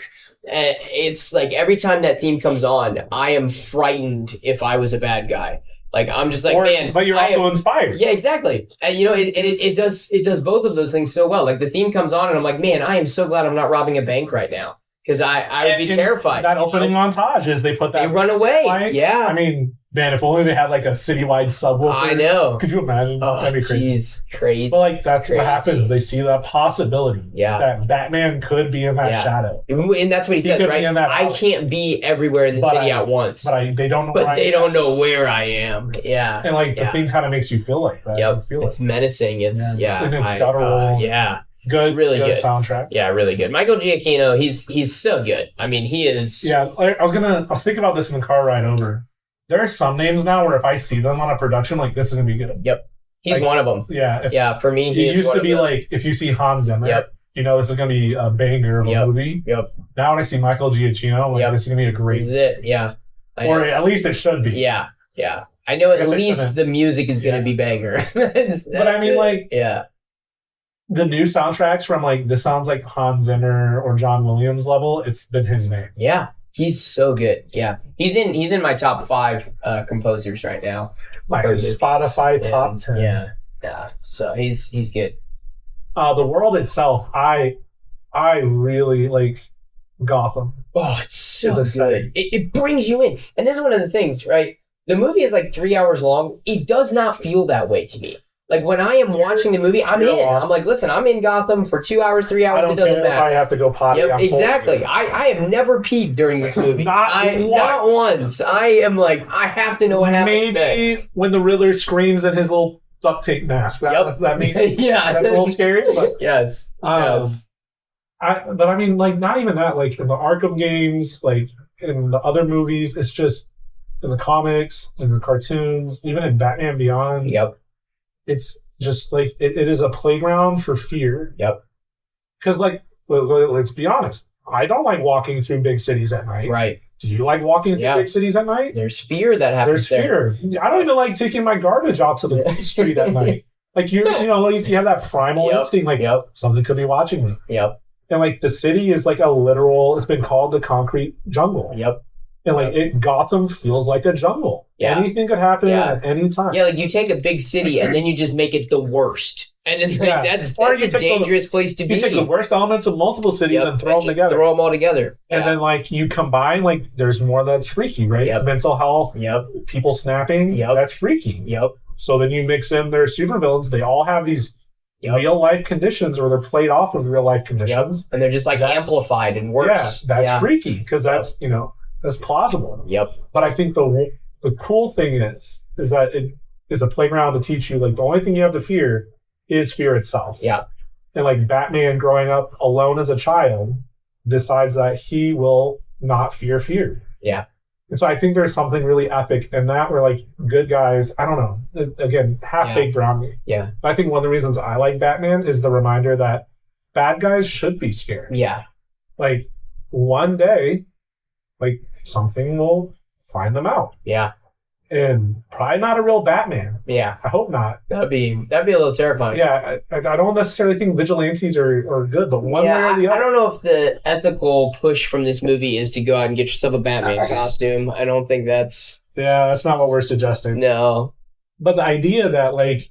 It's like every time that theme comes on, I am frightened if I was a bad guy. Like I'm just like, man. But you're also inspired. Yeah, exactly. And it does both of those things so well. Like the theme comes on, and I'm like, man, I am so glad I'm not robbing a bank right now because I would be terrified. That opening montage is they put that. They run away. Line. Yeah. I mean, man, if only they had like a citywide subwoofer. I know. Could you imagine? Oh, that'd be crazy. Geez, crazy. But like that's what happens. They see that possibility. Yeah. That Batman could be in that shadow. And that's what he says, right? I can't be everywhere in the city at once. But they don't know. But they don't know where I am. Yeah. And like the thing kind of makes you feel like that. Yep. It's menacing. It's and it's guttural. Good soundtrack. Yeah, really good. Michael Giacchino, he's so good. I mean, he is. Yeah, I was thinking about this in the car ride over. There are some names now where if I see them on a production, like this is gonna be good. Yep, he's like, one of them. Yeah, for me, he used to be like if you see Hans Zimmer, this is gonna be a banger of a movie. Yep. Now when I see Michael Giacchino, this is gonna be a great. This is it. Yeah. Or at least it should be. Yeah. I know at least the music is gonna be banger. But I mean, the new soundtracks from this sounds like Hans Zimmer or John Williams level. It's been his name. Yeah, he's so good. Yeah, he's in my top 5 composers right now. Like Spotify top 10. Yeah. So he's good. The world itself, I really like Gotham. Oh, it's so good. It brings you in, and this is one of the things, right? The movie is like 3 hours long. It does not feel that way to me. Like when I am watching the movie, I'm in. I'm like, listen, I'm in Gotham for 2 hours, 3 hours. It doesn't matter. If I have to go potty. Yep, exactly. I have never peed during this movie. Not once. I am like, I have to know what happens next. When the Riddler screams in his little duct tape mask. That means yeah, that's a little scary. But yes. But I mean, not even that. Like in the Arkham games, like in the other movies, it's just in the comics, in the cartoons, even in Batman Beyond. Yep. It's just like it is a playground for fear. Yep. Because let's be honest, I don't like walking through big cities at night. Right. Do you like walking through big cities at night? There's fear that happens. There's fear. I don't even like taking my garbage out to the street at night. Like you have that primal instinct. Like something could be watching me. Yep. And the city is like a literal. It's been called the concrete jungle. Yep. And like Gotham feels like a jungle. Yeah. Anything could happen at any time. Yeah, like you take a big city and then you just make it the worst. And it's like that's a dangerous place to be. You take the worst elements of multiple cities and throw them together. Throw them all together. And then like you combine, like there's more that's freaky, right? Yep. Mental health, people snapping, that's freaky. Yep. So then you mix in their supervillains. They all have these real life conditions, or they're played off of real life conditions. And they're just like amplified and worse. Yeah, that's freaky because that's, that's plausible. Yep. But I think the cool thing is that it is a playground to teach you, like, the only thing you have to fear is fear itself. Yeah. And like Batman growing up alone as a child decides that he will not fear fear. Yeah. And so I think there's something really epic in that where like good guys, I don't know, again, half-baked brownie. Yeah. I think one of the reasons I like Batman is the reminder that bad guys should be scared. Yeah. Like one day, like something will find them out. Yeah. And probably not a real Batman. Yeah. I hope not. That'd be a little terrifying. Yeah, I don't necessarily think vigilantes are good, but one way or the other. I don't know if the ethical push from this movie is to go out and get yourself a Batman costume. I don't think that's... Yeah, that's not what we're suggesting. No. But the idea that, like,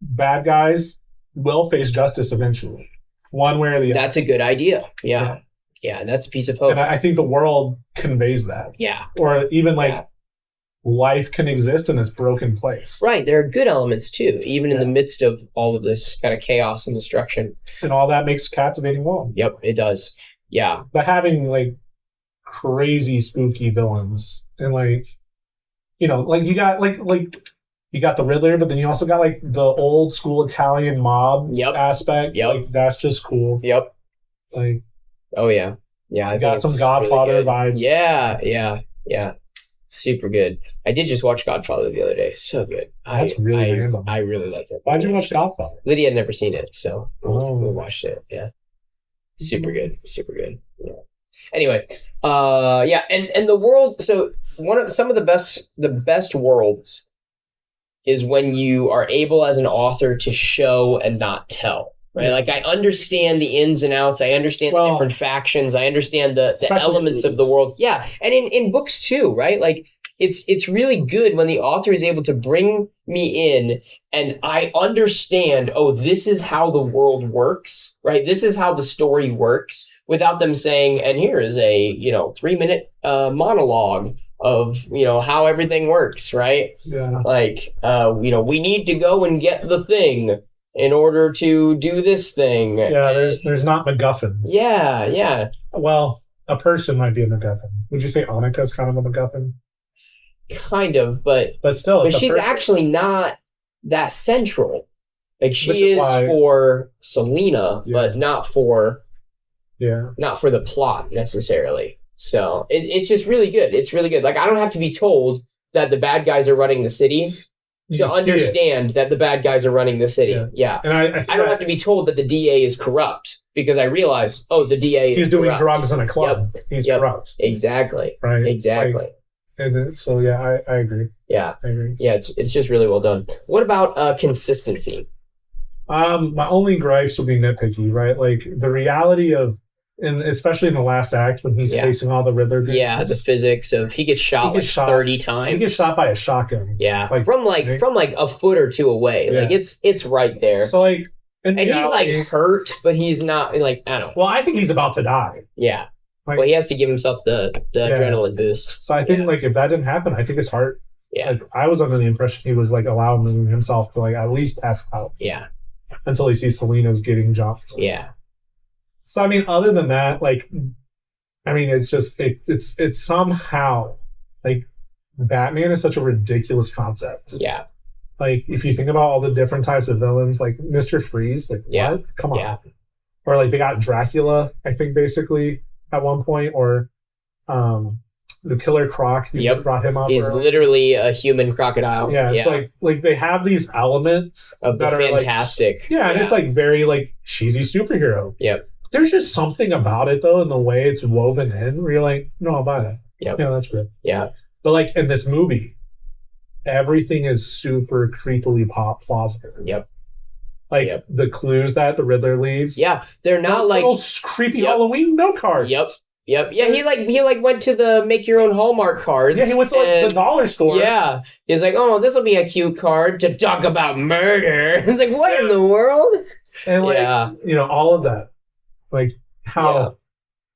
bad guys will face justice eventually, one way or the other. That's a good idea. Yeah. Yeah, that's a piece of hope. And I think the world conveys that. Yeah. Or even, like, life can exist in this broken place. Right. There are good elements, too, even in the midst of all of this kind of chaos and destruction. And all that makes a captivating world. Yep, it does. Yeah. But having, like, crazy, spooky villains and, like, like, you got, like... You got the Riddler, but then you also got, like, the old school Italian mob aspect. Yep. Like, that's just cool. Yep. Like... Oh, yeah. Yeah. I got some Godfather really vibes. Yeah. Super good. I did just watch Godfather the other day. So good. That's really random. I really liked it. Why'd you watch Godfather? Lydia had never seen it, so we watched it. Yeah. Super good. Yeah. Anyway, and the world. So some of the best worlds is when you are able as an author to show and not tell. Right, like I understand the ins and outs. I understand the different factions. I understand the elements of the world. Yeah, and in books too, right? Like it's really good when the author is able to bring me in and I understand. Oh, this is how the world works, right? This is how the story works, without them saying, "And here is a 3-minute monologue of how everything works," right? Yeah. Like we need to go and get the thing in order to do this thing. Yeah, there's not MacGuffins. Yeah. Well, a person might be a MacGuffin. Would you say Annika's kind of a MacGuffin? Kind of, but still, but she's actually not that central. Like she is for Selena, but not for the plot necessarily. So it's just really good. It's really good. Like I don't have to be told that the bad guys are running the city to understand that the bad guys are running the city. Yeah. And I don't have to be told that the DA is corrupt because I realize, the DA he's is doing corrupt. drugs in a club. He's corrupt. Exactly. Right. Exactly. And so, I agree. Yeah. I agree. Yeah, it's just really well done. What about consistency? My only gripes would be nitpicky, right? Like the reality of, and especially in the last act when he's facing all the Riddler dudes. Yeah, the physics of he gets shot 30 times. He gets shot by a shotgun. Yeah, from a foot or two away. Yeah. Like it's right there. So like, and he's like hurt, but he's not like I don't know. Well, I think he's about to die. Yeah. Like, well, he has to give himself the adrenaline boost. So I think like if that didn't happen, I think his heart. Yeah. Like, I was under the impression he was like allowing himself to like at least pass out. Yeah. Until he sees Selena's getting jumped. Yeah. So I mean, other than that, like, I mean, it's just it's somehow like Batman is such a ridiculous concept. Yeah. Like if you think about all the different types of villains, like Mr. Freeze, like what? Come on. Yeah. Or like they got Dracula, I think basically at one point, or the Killer Croc. You brought him up. He's literally a human crocodile. Yeah. It's like they have these elements of the fantastic. And it's like very like cheesy superhero. Yep. There's just something about it, though, in the way it's woven in, where you're like, no, I'll buy that. Yep. Yeah, that's good. Yeah. But, like, in this movie, everything is super creepily plausible. Yep. Like, the clues that the Riddler leaves. Yeah. They're not like... little creepy Halloween note cards. Yep. Yep. Yeah, he went to the make your own Hallmark cards. Yeah, he went to the dollar store. Yeah. He's like, oh, this will be a cute card to talk about murder. It's like, what in the world? And all of that. Like how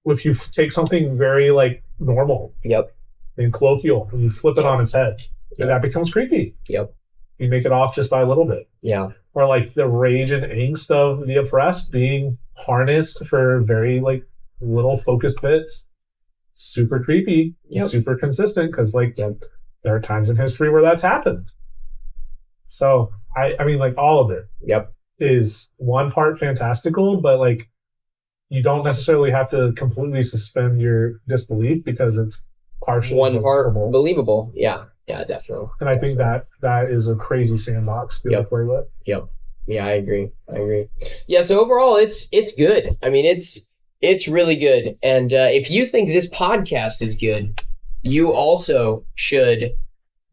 if you take something very normal and colloquial and you flip it on its head, and that becomes creepy. Yep. You make it off just by a little bit. Yeah. Or the rage and angst of the oppressed being harnessed for very little focused bits. Super creepy. Super consistent because there are times in history where that's happened. So I mean all of it. Yep. Is one part fantastical, but you don't necessarily have to completely suspend your disbelief because it's partially one part believable. Yeah, definitely. And I think that is a crazy sandbox to play with. Yep. Yeah, I agree. Yeah, so overall, it's good. I mean, it's really good. And if you think this podcast is good, you also should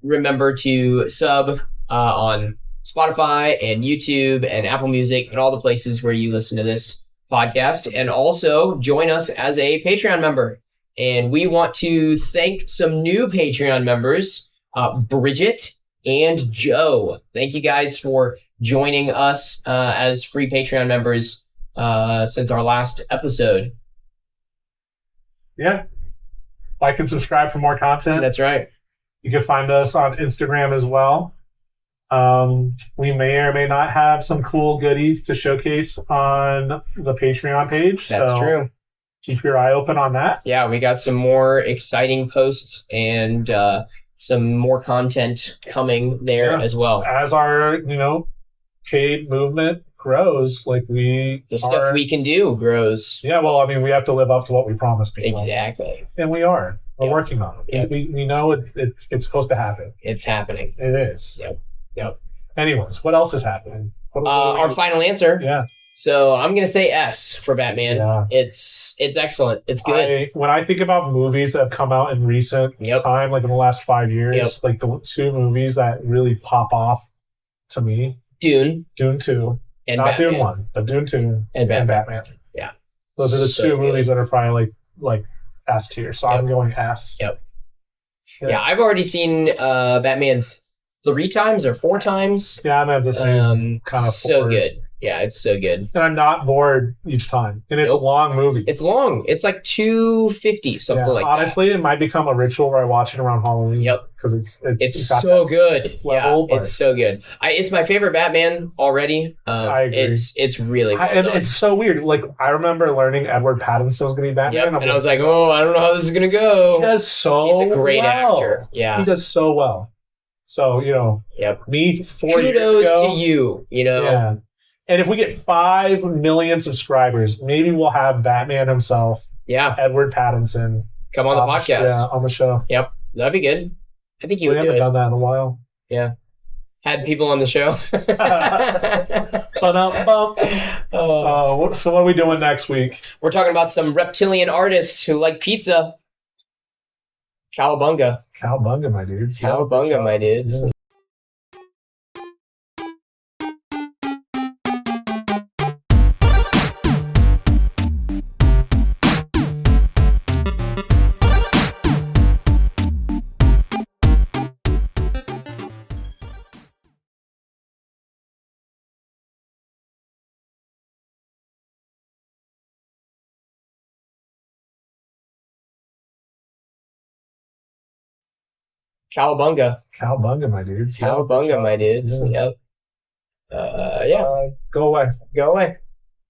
remember to sub on Spotify and YouTube and Apple Music and all the places where you listen to this podcast, and also join us as a Patreon member. And we want to thank some new Patreon members, Bridget and Joe. Thank you guys for joining us as free Patreon members since our last episode. Yeah. Like and subscribe for more content. That's right. You can find us on Instagram as well. We may or may not have some cool goodies to showcase on the Patreon page. That's true. Keep your eye open on that. Yeah, we got some more exciting posts and some more content coming there as well. As our, paid movement grows, stuff we can do grows. Yeah, well, I mean, we have to live up to what we promised people. Exactly. And we are. We're working on it. Yep. We know it's supposed to happen. It's happening. It is. Yep. Anyways, what else is happening? Our final answer. Yeah. So I'm gonna say S for Batman. Yeah. It's excellent. It's good. When I think about movies that have come out in recent time, in the last 5 years, the two movies that really pop off to me, Dune 2, and not Batman. Dune 1, but Dune 2 and Batman. Yeah. Those are the two movies that are probably like S tier. So I'm going S. Yep. Yeah, I've already seen Batman 3 times or 4 times. Yeah, I'm at the same kind of. So good. Yeah, it's so good. And I'm not bored each time. And it's a long movie. It's long. It's like 250, something like that. Honestly, it might become a ritual where I watch it around Halloween. Yep. Because it's so good. Level, it's so good. It's my favorite Batman already. I agree. It's really well and done. It's so weird. I remember learning Edward Pattinson was going to be Batman. Yep. And I was like, oh, I don't know how this is going to go. He does so well. He's a great actor. Yeah. He does so well. So, me 4 years ago. Kudos to you, Yeah. And if we get 5 million subscribers, maybe we'll have Batman himself. Yeah. Edward Pattinson. Come on the podcast. Yeah, on the show. Yep. That'd be good. I think you would do it. We haven't done that in a while. Yeah. Had people on the show. So what are we doing next week? We're talking about some reptilian artists who like pizza. Cowabunga. Cowabunga, my dudes. Cowabunga, my dudes. Yeah. Cowabunga. Cowabunga, my dudes. Cowabunga, my dudes. Yep. Go away. Go away.